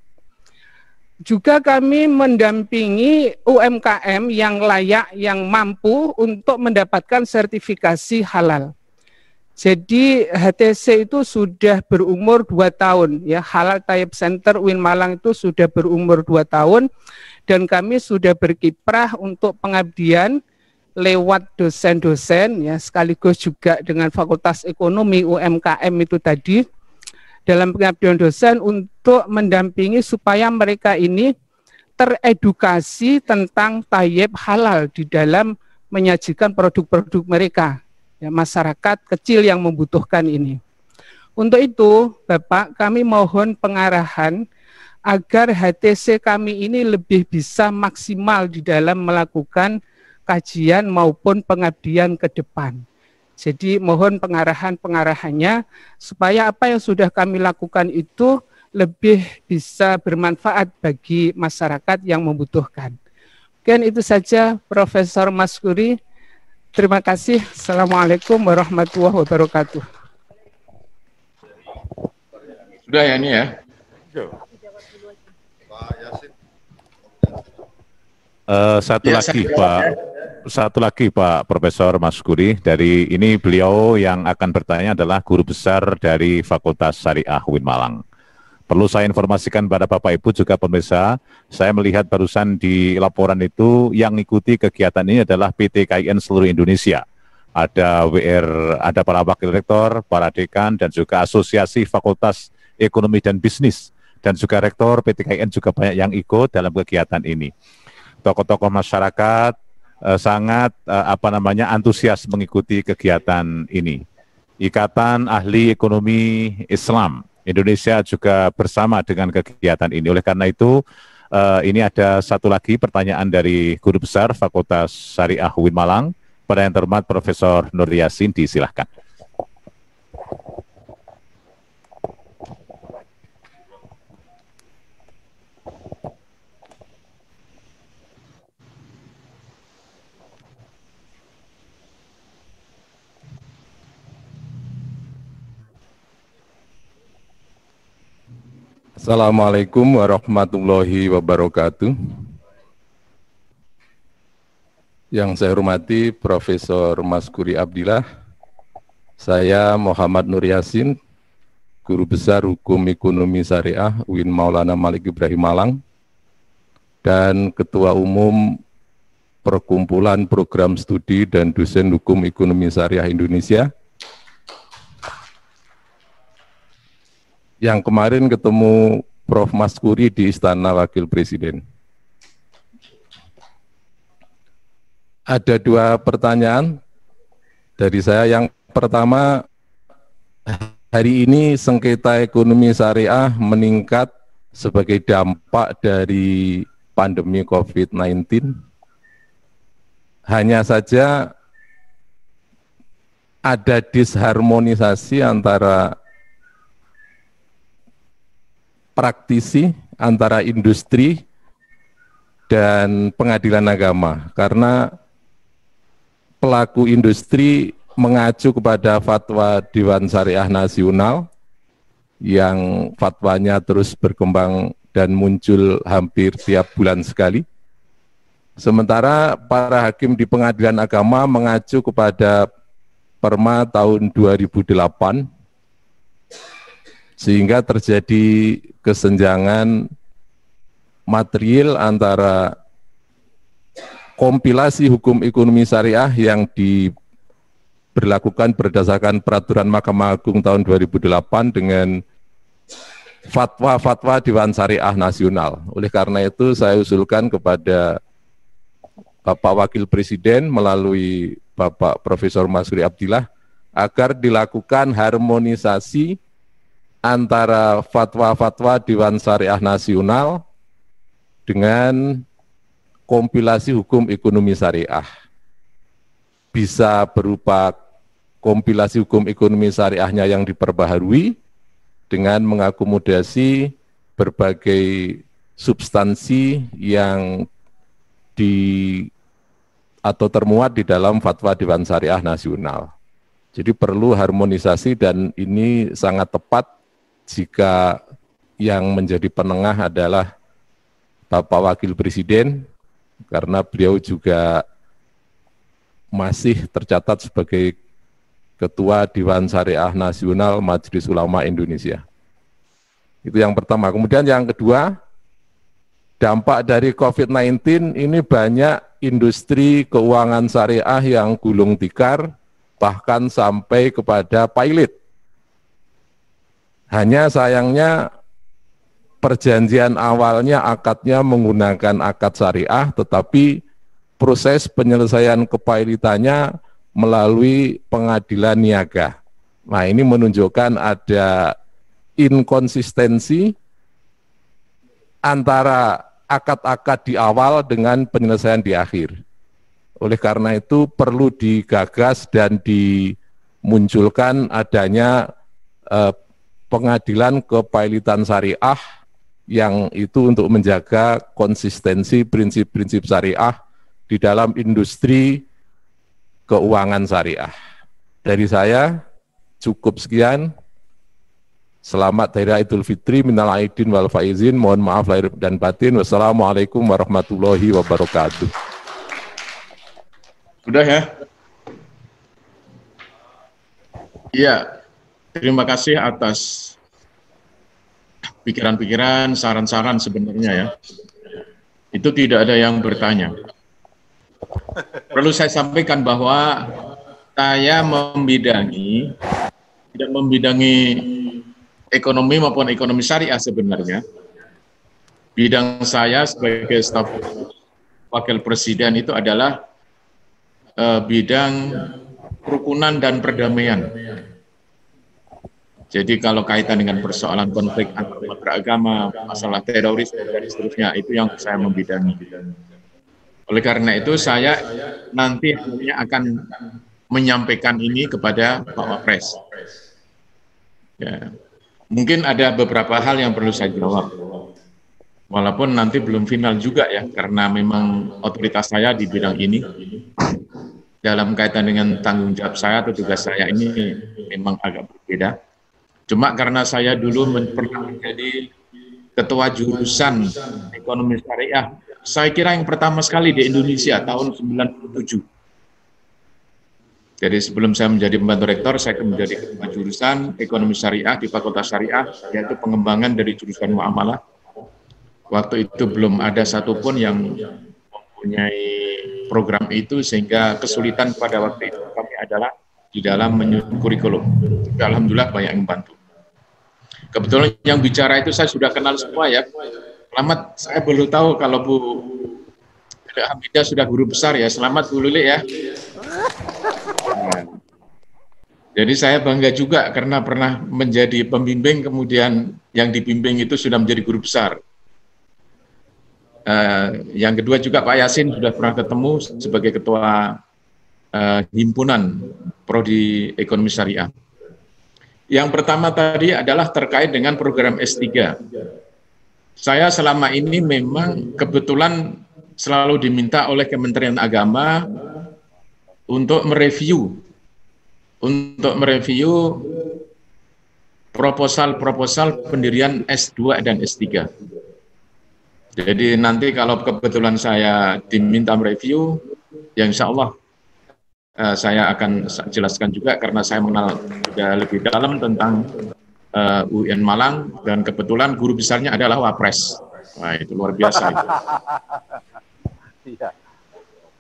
S7: Juga kami mendampingi UMKM yang layak, yang mampu untuk mendapatkan sertifikasi halal. Jadi HTC itu sudah berumur 2 tahun, ya, Halal Thayyib Center UIN Malang itu sudah berumur 2 tahun, dan kami sudah berkiprah untuk pengabdian lewat dosen-dosen, ya, sekaligus juga dengan Fakultas Ekonomi UMKM itu tadi, dalam pengabdian dosen untuk mendampingi supaya mereka ini teredukasi tentang Thayyib halal di dalam menyajikan produk-produk mereka. Ya, masyarakat kecil yang membutuhkan ini. Untuk itu, Bapak, kami mohon pengarahan agar HTC kami ini lebih bisa maksimal di dalam melakukan kajian maupun pengabdian ke depan. Jadi mohon pengarahannya supaya apa yang sudah kami lakukan itu lebih bisa bermanfaat bagi masyarakat yang membutuhkan. Mungkin itu saja, Profesor Maskuri. Terima kasih. Assalamualaikum warahmatullahi wabarakatuh.
S5: Sudah ya ini ya.
S1: Satu lagi Pak Profesor Maskuri, dari ini beliau yang akan bertanya adalah guru besar dari Fakultas Syariah UIN Malang. Perlu saya informasikan pada Bapak Ibu juga pemirsa, saya melihat barusan di laporan itu yang mengikuti kegiatan ini adalah PT KIN seluruh Indonesia. Ada WR, ada para wakil rektor, para dekan, dan juga Asosiasi Fakultas Ekonomi dan Bisnis. Dan juga rektor PT KIN juga banyak yang ikut dalam kegiatan ini. Tokoh-tokoh masyarakat sangat antusias mengikuti kegiatan ini. Ikatan Ahli Ekonomi Islam Indonesia juga bersama dengan kegiatan ini. Oleh karena itu, ini ada satu lagi pertanyaan dari Guru Besar Fakultas Syariah UIN Malang, pada yang terhormat Profesor Nur Yasin, disilahkan.
S8: Assalamualaikum warahmatullahi wabarakatuh. Yang saya hormati Profesor Maskuri Abdillah, saya Muhammad Nur Yasin, Guru Besar Hukum Ekonomi Syariah UIN Maulana Malik Ibrahim Malang, dan Ketua Umum Perkumpulan Program Studi dan Dosen Hukum Ekonomi Syariah Indonesia, yang kemarin ketemu Prof. Maskuri di Istana Wakil Presiden. Ada dua pertanyaan dari saya. Yang pertama, hari ini sengketa ekonomi syariah meningkat sebagai dampak dari pandemi COVID-19. Hanya saja ada disharmonisasi antara praktisi, antara industri dan pengadilan agama, karena pelaku industri mengacu kepada fatwa Dewan Syariah Nasional yang fatwanya terus berkembang dan muncul hampir tiap bulan sekali. Sementara para hakim di pengadilan agama mengacu kepada Perma tahun 2008, sehingga terjadi kesenjangan material antara kompilasi hukum ekonomi syariah yang diberlakukan berdasarkan peraturan Mahkamah Agung tahun 2008 dengan fatwa-fatwa Dewan Syariah Nasional. Oleh karena itu saya usulkan kepada Bapak Wakil Presiden melalui Bapak Profesor Maskuri Abdillah agar dilakukan harmonisasi antara fatwa-fatwa Dewan Syariah Nasional dengan kompilasi hukum ekonomi syariah. Bisa berupa kompilasi hukum ekonomi syariahnya yang diperbaharui dengan mengakomodasi berbagai substansi yang termuat di dalam fatwa Dewan Syariah Nasional. Jadi perlu harmonisasi, dan ini sangat tepat jika yang menjadi penengah adalah Bapak Wakil Presiden, karena beliau juga masih tercatat sebagai Ketua Dewan Syariah Nasional Majelis Ulama Indonesia. Itu yang pertama. Kemudian yang kedua, dampak dari COVID-19 ini banyak industri keuangan syariah yang gulung tikar, bahkan sampai kepada pilot. Hanya sayangnya perjanjian awalnya akadnya menggunakan akad syariah, tetapi proses penyelesaian kepailitannya melalui pengadilan niaga. Nah, ini menunjukkan ada inkonsistensi antara akad-akad di awal dengan penyelesaian di akhir. Oleh karena itu perlu digagas dan dimunculkan adanya pengadilan kepailitan syariah yang itu untuk menjaga konsistensi prinsip-prinsip syariah di dalam industri keuangan syariah. Dari saya cukup sekian. Selamat Hari Raya Idul Fitri, minal aidin wal faizin, mohon maaf lahir dan batin. Wassalamualaikum warahmatullahi wabarakatuh.
S5: Sudah ya? Iya, terima kasih atas pikiran-pikiran, saran-saran sebenarnya ya. Itu tidak ada yang bertanya. Perlu saya sampaikan bahwa saya tidak membidangi ekonomi maupun ekonomi syariah sebenarnya. Bidang saya sebagai staf Wakil Presiden itu adalah bidang kerukunan dan perdamaian. Jadi kalau kaitan dengan persoalan konflik antar beragama, masalah teroris dan seterusnya, itu yang saya membidangi. Oleh karena itu saya nanti hanya akan menyampaikan ini kepada Pak Wapres. Ya. Mungkin ada beberapa hal yang perlu saya jawab. Walaupun nanti belum final juga ya, karena memang otoritas saya di bidang ini. Dalam kaitan dengan tanggung jawab saya atau tugas saya ini memang agak berbeda. Cuma karena saya dulu pernah menjadi ketua jurusan ekonomi syariah. Saya kira yang pertama sekali di Indonesia tahun 97. Jadi sebelum saya menjadi pembantu rektor, saya menjadi ketua jurusan ekonomi syariah di Fakultas Syariah, yaitu pengembangan dari jurusan muamalah. Waktu itu belum ada satupun yang mempunyai program itu, sehingga kesulitan pada waktu itu kami adalah di dalam menyusun kurikulum. Alhamdulillah banyak yang membantu. Kebetulan yang bicara itu saya sudah kenal semua ya. Selamat, saya belum tahu kalau Bu Hamidah sudah guru besar ya. Selamat Bu Luli ya. Jadi saya bangga juga karena pernah menjadi pembimbing, kemudian yang dibimbing itu sudah menjadi guru besar. Yang kedua juga Pak Yasin sudah pernah ketemu sebagai ketua himpunan Prodi Ekonomi Syariah. Yang pertama tadi adalah terkait dengan program S3. Saya selama ini memang kebetulan selalu diminta oleh Kementerian Agama untuk mereview proposal pendirian S2 dan S3. Jadi nanti kalau kebetulan saya diminta mereview, ya insya Allah saya akan jelaskan juga karena saya mengenal sudah lebih dalam tentang UIN Malang, dan kebetulan guru besarnya adalah Wapres. Wah, itu luar biasa itu.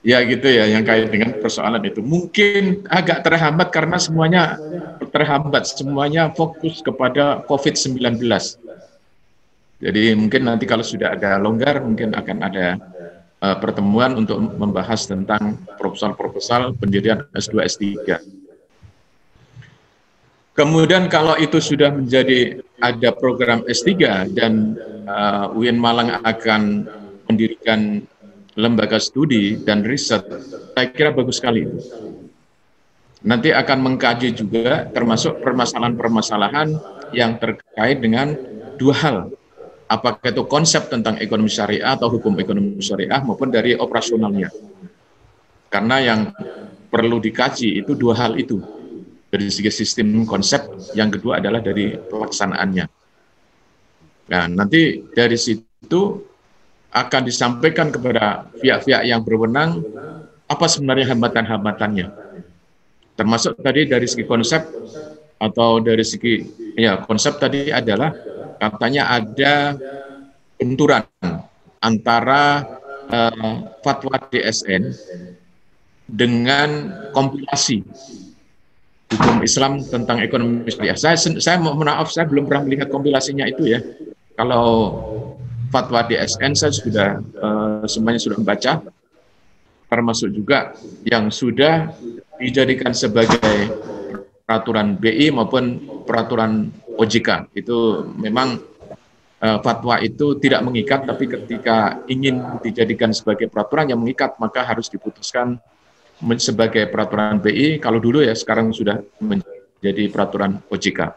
S5: Ya gitu ya, yang kait dengan persoalan itu. Mungkin agak terhambat karena semuanya terhambat, semuanya fokus kepada COVID-19. Jadi mungkin nanti kalau sudah ada longgar, mungkin akan ada pertemuan untuk membahas tentang proposal-proposal pendirian S2, S3. Kemudian kalau itu sudah menjadi ada program S3 dan UIN Malang akan mendirikan lembaga studi dan riset, saya kira bagus sekali. Nanti akan mengkaji juga termasuk permasalahan-permasalahan yang terkait dengan dua hal. Apakah itu konsep tentang ekonomi syariah atau hukum ekonomi syariah maupun dari operasionalnya. Karena yang perlu dikaji itu dua hal itu. Dari segi sistem konsep, yang kedua adalah dari pelaksanaannya. Nah, nanti dari situ akan disampaikan kepada pihak-pihak yang berwenang apa sebenarnya hambatan-hambatannya. Termasuk tadi dari segi konsep atau dari segi konsep tadi adalah katanya ada benturan antara fatwa DSN dengan kompilasi hukum Islam tentang ekonomi syariah. Saya mohon maaf, saya belum pernah melihat kompilasinya itu ya. Kalau fatwa DSN saya sudah semuanya sudah membaca, termasuk juga yang sudah dijadikan sebagai peraturan BI maupun peraturan OJK. Itu memang fatwa itu tidak mengikat, tapi ketika ingin dijadikan sebagai peraturan yang mengikat, maka harus diputuskan sebagai peraturan BI. Kalau dulu ya, sekarang sudah menjadi peraturan OJK.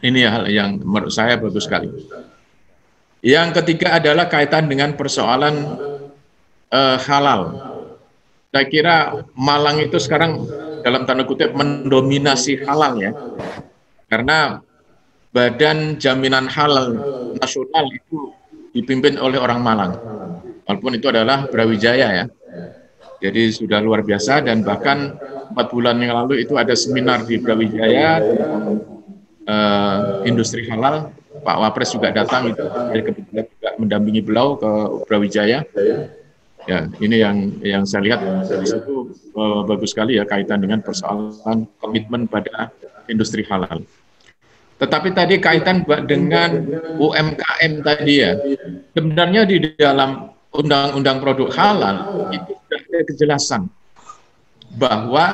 S5: Ini hal yang menurut saya bagus sekali. Yang ketiga adalah kaitan dengan persoalan halal. Saya kira Malang itu sekarang dalam tanda kutip mendominasi halal ya. Karena Badan Jaminan Halal Nasional itu dipimpin oleh orang Malang. Walaupun itu adalah Brawijaya ya. Jadi sudah luar biasa, dan bahkan 4 bulan yang lalu itu ada seminar di Brawijaya tentang industri halal. Pak Wapres juga datang, itu kebetulan juga mendampingi beliau ke Brawijaya. Ya, ini yang saya lihat dari situ bagus sekali ya, kaitan dengan persoalan komitmen pada industri halal. Tetapi tadi kaitan dengan UMKM tadi ya, sebenarnya di dalam Undang-Undang Produk Halal itu sudah ada kejelasan bahwa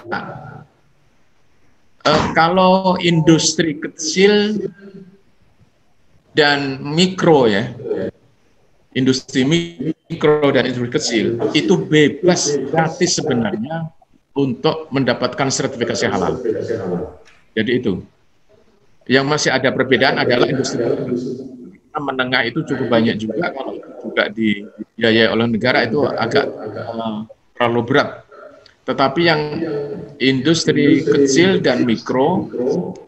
S5: kalau industri kecil dan mikro ya, industri mikro dan industri kecil itu bebas gratis sebenarnya untuk mendapatkan sertifikasi halal. Jadi itu. Yang masih ada perbedaan adalah industri menengah itu cukup banyak juga, kalau juga dibiayai oleh negara itu agak terlalu berat. Tetapi yang industri kecil dan mikro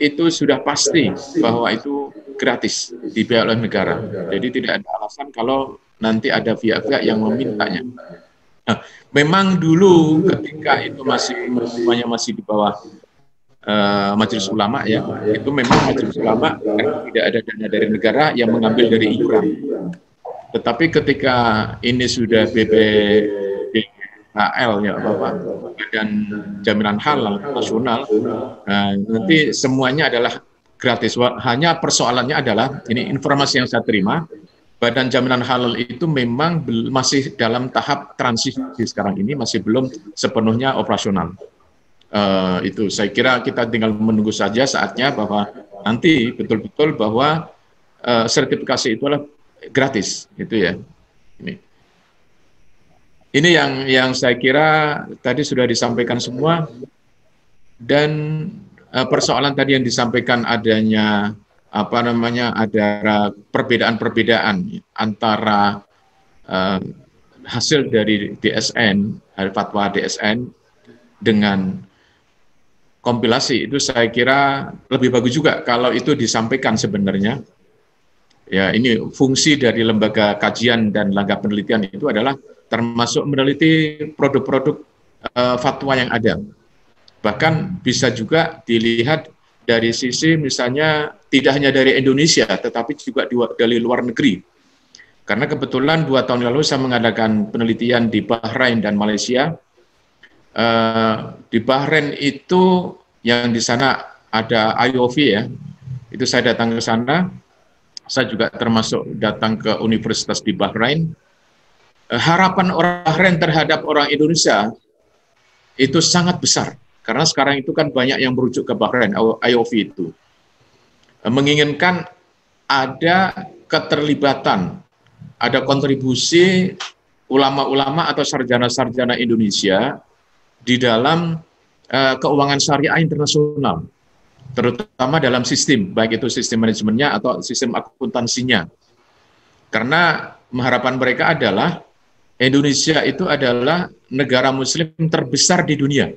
S5: itu sudah pasti bahwa itu gratis dibiayai oleh negara. Jadi tidak ada alasan kalau nanti ada pihak-pihak yang memintanya. Nah, memang dulu ketika itu semuanya masih di bawah Majelis Ulama ya, itu memang Majelis Ulama tidak ada dana dari negara yang mengambil dari iuran. Tetapi ketika ini sudah BPDHL ya Bapak, dan Jaminan Halal Nasional, nanti semuanya adalah gratis. Hanya persoalannya adalah, ini informasi yang saya terima, Badan Jaminan Halal itu memang masih dalam tahap transisi sekarang ini, masih belum sepenuhnya operasional. Itu saya kira kita tinggal menunggu saja saatnya bahwa nanti betul-betul bahwa sertifikasi itu adalah gratis, itu ya. Ini yang saya kira tadi sudah disampaikan semua, dan persoalan tadi yang disampaikan adanya ada perbedaan-perbedaan antara hasil dari DSN, fatwa DSN dengan kompilasi, itu saya kira lebih bagus juga kalau itu disampaikan sebenarnya. Ya, ini fungsi dari lembaga kajian dan lembaga penelitian itu adalah termasuk meneliti produk-produk fatwa yang ada. Bahkan bisa juga dilihat dari sisi misalnya tidak hanya dari Indonesia, tetapi juga dari luar negeri. Karena kebetulan 2 tahun lalu saya mengadakan penelitian di Bahrain dan Malaysia. Di Bahrain itu yang di sana ada IOV ya, itu saya datang ke sana. Saya juga termasuk datang ke Universitas di Bahrain. Harapan orang Bahrain terhadap orang Indonesia itu sangat besar. Karena sekarang itu kan banyak yang merujuk ke Bahrain, IOV itu. Menginginkan ada keterlibatan, ada kontribusi ulama-ulama atau sarjana-sarjana Indonesia di dalam keuangan syariah internasional, terutama dalam sistem, baik itu sistem manajemennya atau sistem akuntansinya. Karena harapan mereka adalah Indonesia itu adalah negara muslim terbesar di dunia.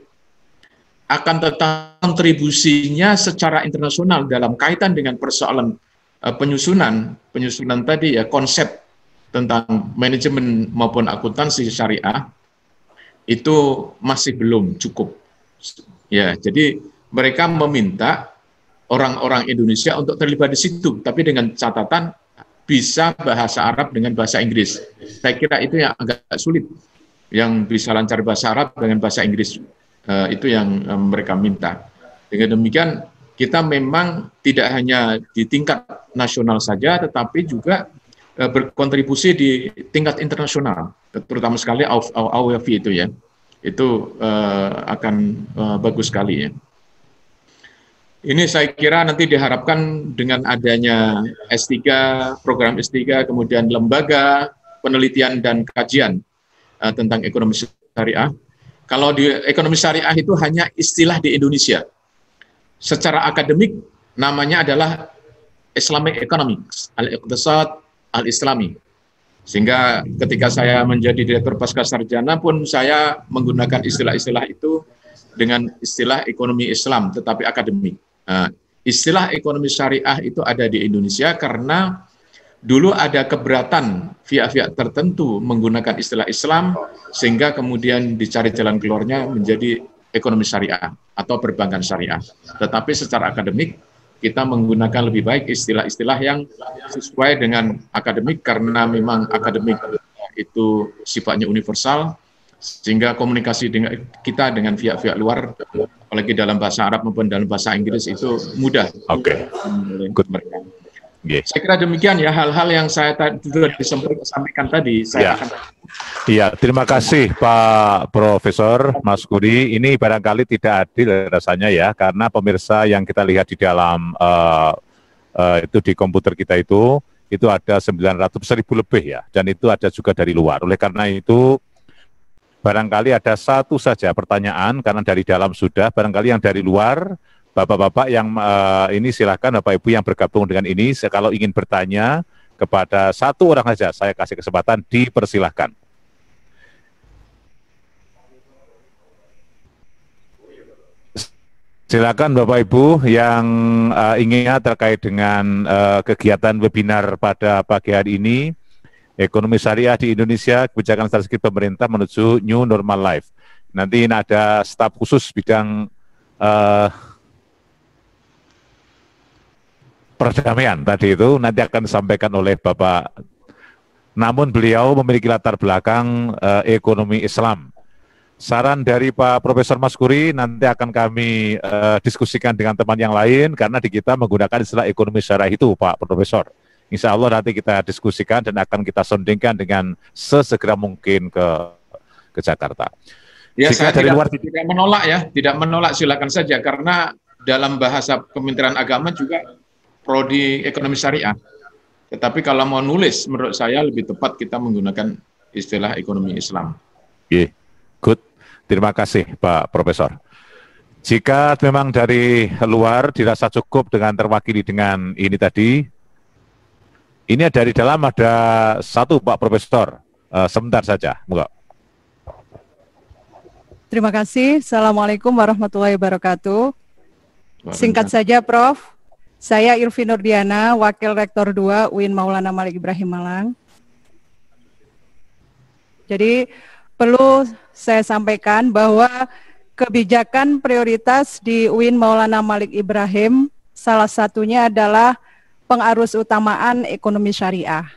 S5: Akan tetapi kontribusinya secara internasional dalam kaitan dengan persoalan penyusunan tadi ya, konsep tentang manajemen maupun akuntansi syariah itu masih belum cukup. Ya, jadi mereka meminta orang-orang Indonesia untuk terlibat di situ, tapi dengan catatan bisa bahasa Arab dengan bahasa Inggris. Saya kira itu yang agak sulit, yang bisa lancar bahasa Arab dengan bahasa Inggris. Itu yang mereka minta. Dengan demikian, kita memang tidak hanya di tingkat nasional saja, tetapi juga berkontribusi di tingkat internasional, terutama sekali AWF itu ya. Itu akan bagus sekali ya. Ini saya kira nanti diharapkan dengan adanya S3, program S3, kemudian lembaga penelitian dan kajian tentang ekonomi syariah. Kalau di ekonomi syariah itu hanya istilah di Indonesia. Secara akademik namanya adalah Islamic Economics, Al-Iqtisad Al-Islami. Sehingga ketika saya menjadi direktur pasca sarjana pun saya menggunakan istilah-istilah itu dengan istilah ekonomi Islam, tetapi akademik. Istilah ekonomi syariah itu ada di Indonesia karena dulu ada keberatan pihak-pihak tertentu menggunakan istilah Islam, sehingga kemudian dicari jalan keluarnya menjadi ekonomi syariah atau perbankan syariah. Tetapi secara akademik, kita menggunakan lebih baik istilah-istilah yang sesuai dengan akademik, karena memang akademik itu sifatnya universal, sehingga komunikasi dengan kita dengan pihak-pihak luar, apalagi dalam bahasa Arab maupun dalam bahasa Inggris itu mudah.
S1: Oke.
S5: Good mereka. Saya kira demikian ya hal-hal yang saya sudah disampaikan tadi.
S1: Iya, terima kasih Pak Profesor Maskuri. Ini barangkali tidak adil rasanya ya, karena pemirsa yang kita lihat di dalam itu di komputer kita itu ada 900.000 lebih ya, dan itu ada juga dari luar. Oleh karena itu barangkali ada satu saja pertanyaan, karena dari dalam sudah, barangkali yang dari luar. Bapak-bapak yang ini silakan, Bapak Ibu yang bergabung dengan ini, kalau ingin bertanya kepada satu orang saja, saya kasih kesempatan, dipersilahkan. Silakan Bapak Ibu yang ingin terkait dengan kegiatan webinar pada pagi hari ini, Ekonomi Syariah di Indonesia, Kebijakan Strategi Pemerintah menuju New Normal Life. Nanti ini ada staf khusus bidang perdamaian tadi itu, nanti akan disampaikan oleh Bapak. Namun beliau memiliki latar belakang ekonomi Islam. Saran dari Pak Profesor Maskuri nanti akan kami diskusikan dengan teman yang lain, karena di kita menggunakan istilah ekonomi syariah itu, Pak Profesor. Insya Allah nanti kita diskusikan dan akan kita sondingkan dengan sesegera mungkin ke Jakarta.
S5: Ya,
S1: Jika
S5: saya
S1: dari luar
S5: tidak menolak ya, tidak menolak, silakan saja, karena dalam bahasa Kementerian Agama juga prodi ekonomi syariah. Tetapi kalau mau nulis, menurut saya lebih tepat kita menggunakan istilah ekonomi Islam.
S1: Oke, good. Terima kasih Pak Profesor. Jika memang dari luar dirasa cukup dengan terwakili dengan ini tadi, ini dari dalam ada satu Pak Profesor, sebentar saja. Moga.
S9: Terima kasih. Assalamualaikum warahmatullahi wabarakatuh. Singkat saja Prof, saya Ilvi Nurdiana, Wakil Rektor 2 UIN Maulana Malik Ibrahim Malang. Jadi perlu saya sampaikan bahwa kebijakan prioritas di UIN Maulana Malik Ibrahim salah satunya adalah pengarus utamaan ekonomi syariah.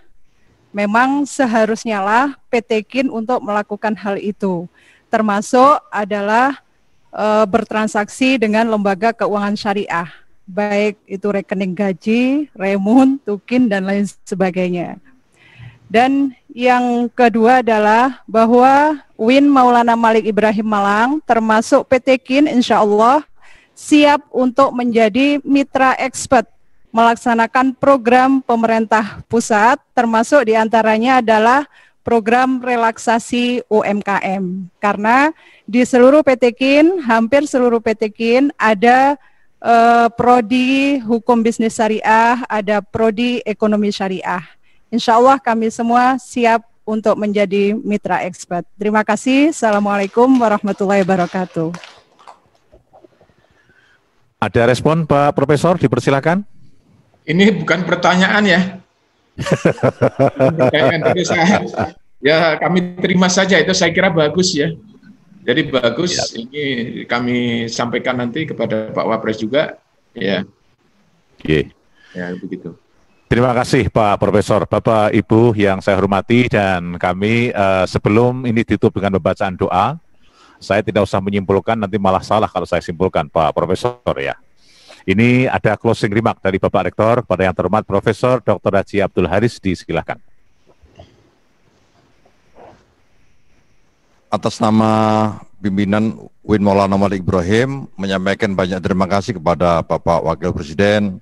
S9: Memang seharusnya lah PT KIN untuk melakukan hal itu, termasuk adalah bertransaksi dengan lembaga keuangan syariah, baik itu rekening gaji, remun, tukin, dan lain sebagainya. Dan yang kedua adalah bahwa UIN Maulana Malik Ibrahim Malang termasuk PT KIN insya Allah siap untuk menjadi mitra expert melaksanakan program pemerintah pusat, termasuk diantaranya adalah program relaksasi UMKM. Karena di seluruh PT KIN, hampir seluruh PT KIN ada prodi hukum bisnis syariah, ada prodi ekonomi syariah. Insya Allah kami semua siap untuk menjadi mitra expert. Terima kasih. Assalamualaikum warahmatullahi wabarakatuh.
S1: Ada respon Pak Profesor, dipersilakan.
S5: Ini bukan pertanyaan ya. Pertanyaan dari saya. Ya kami terima saja, itu saya kira bagus ya. Jadi bagus, ya. Ini kami sampaikan nanti kepada Pak Wapres juga. Ya.
S1: Oke.
S5: Ya begitu.
S1: Terima kasih Pak Profesor, Bapak Ibu yang saya hormati, dan kami sebelum ini ditutup dengan pembacaan doa, saya tidak usah menyimpulkan, nanti malah salah kalau saya simpulkan Pak Profesor ya. Ini ada closing remark dari Bapak Rektor kepada yang terhormat Profesor Dr. Haji Abdul Haris, disilakan.
S3: Atas nama pimpinan UIN Maulana Malik Ibrahim menyampaikan banyak terima kasih kepada Bapak Wakil Presiden,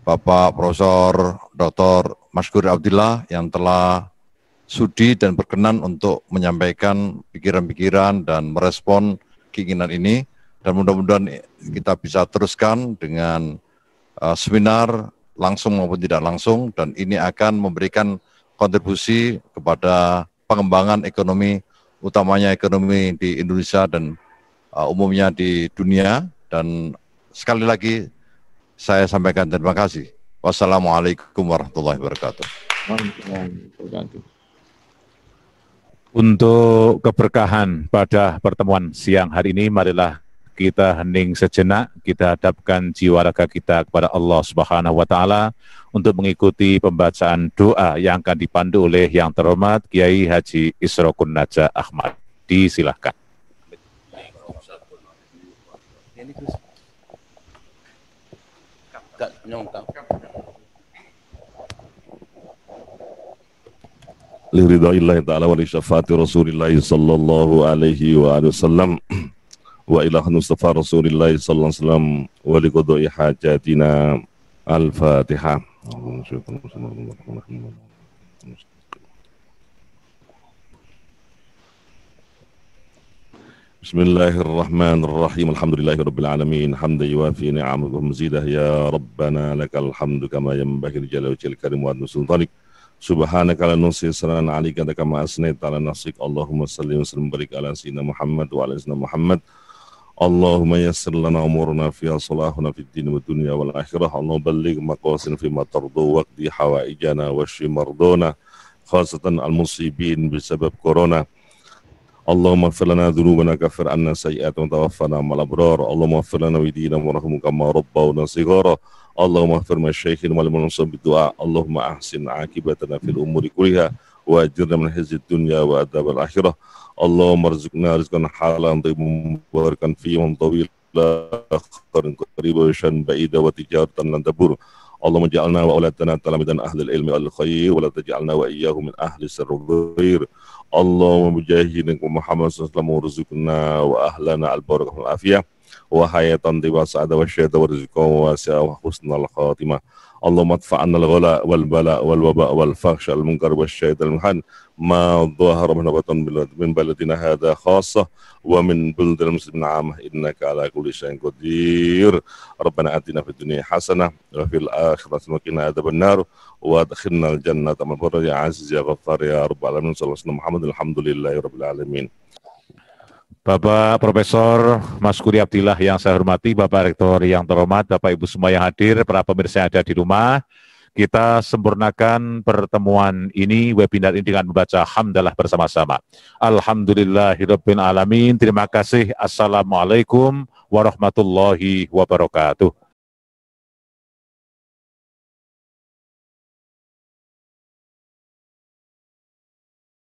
S3: Bapak Profesor Dr. Maskuri Abdillah yang telah sudi dan berkenan untuk menyampaikan pikiran-pikiran dan merespon keinginan ini, dan mudah-mudahan kita bisa teruskan dengan seminar langsung maupun tidak langsung, dan ini akan memberikan kontribusi kepada pengembangan ekonomi, utamanya ekonomi di Indonesia dan umumnya di dunia. Dan sekali lagi saya sampaikan terima kasih. Wassalamualaikum warahmatullahi wabarakatuh.
S1: Untuk keberkahan pada pertemuan siang hari ini, marilah kita hening sejenak, kita hadapkan jiwa raga kita kepada Allah Subhanahu wa Ta'ala untuk mengikuti pembacaan doa yang akan dipandu oleh yang terhormat Kiai Haji Isrokun Naja Ahmad. Disilahkan.
S10: Liridaillahi ta'ala wa li syafaati Rasulillahi sallallahu alaihi wa sallam wa ila Mustafa Rasulillahi sallallahu alaihi wasallam wa li qada'i hajatina. Al-Fatihah. Bismillahirrahmanirrahim. Alhamdulillahirabbil alamin. Hamdan yuwafi ni'amahu wa mazidah. Ya Rabbana lakal hamdu kama yanbaghi li jalali wajhil karim wa sultanik. Subhanaka la nuhsi sana'an 'alaika kama asnaita 'ala nafsik. Allahumma shalli wa sallim barik ala sayyidina Muhammad wa ala sayyidina Muhammad. اللهم يسر لنا أمورنا فيها صلاحنا في الدين والدنيا والآخرة. اللهم بلغ مقاصدنا فيما ترضى واقضي حوائجنا واشف مرضانا خاصة المصيبين بسبب كورونا. اللهم اغفر لنا ذنوبنا كفر عنا سيئات وتوفنا مع الأبرار. اللهم اغفر لنا ويدينا ورحمهم كما ربونا صغارا. اللهم اغفر مشايخنا والمنصب بالدعاء. اللهم أحسن عاقبتنا في الأمور كلها وأجرنا من خزي الدنيا وعذاب الآخرة. اللهم ارزقنا رزقا حلالا طيبا مباركا فيه طويلا قريبا وشان بعيدا وتجارة لن تبور. اللهم اجعلنا وأولادنا تلاميذا أهل العلم والخير ولا تجعلنا وإياهم من أهل الشر والخير. اللهم بجاه محمد صلى الله عليه وسلم وارزقنا وأهلنا البركة والعافية وحياة طيبة سعادة والشهادة ورزقا واسعة وحسن الخاتمة. اللهم ادفع عنا الغلاء والبلاء والوباء والفحش المنكر والشهادة المحن ما ظهر من بلدنا هذا خاصة ومن بلد المسلمين عامة إنك على كل شيء قدير. ربنا آتنا في الدنيا حسنة وفي الآخرة وقنا عذاب النار وادخلنا الجنة مع البر يا عزيز يا غفار يا رب العالمين. صلى الله عليه وسلم محمد الحمد لله رب العالمين.
S1: Bapak Profesor Maskuri Abdillah yang saya hormati, Bapak Rektor yang terhormat, Bapak Ibu semua yang hadir, para pemirsa yang ada di rumah, kita sempurnakan pertemuan ini, webinar ini dengan membaca hamdalah bersama-sama. Alhamdulillahirabbil alamin. Terima kasih. Assalamualaikum warahmatullahi wabarakatuh.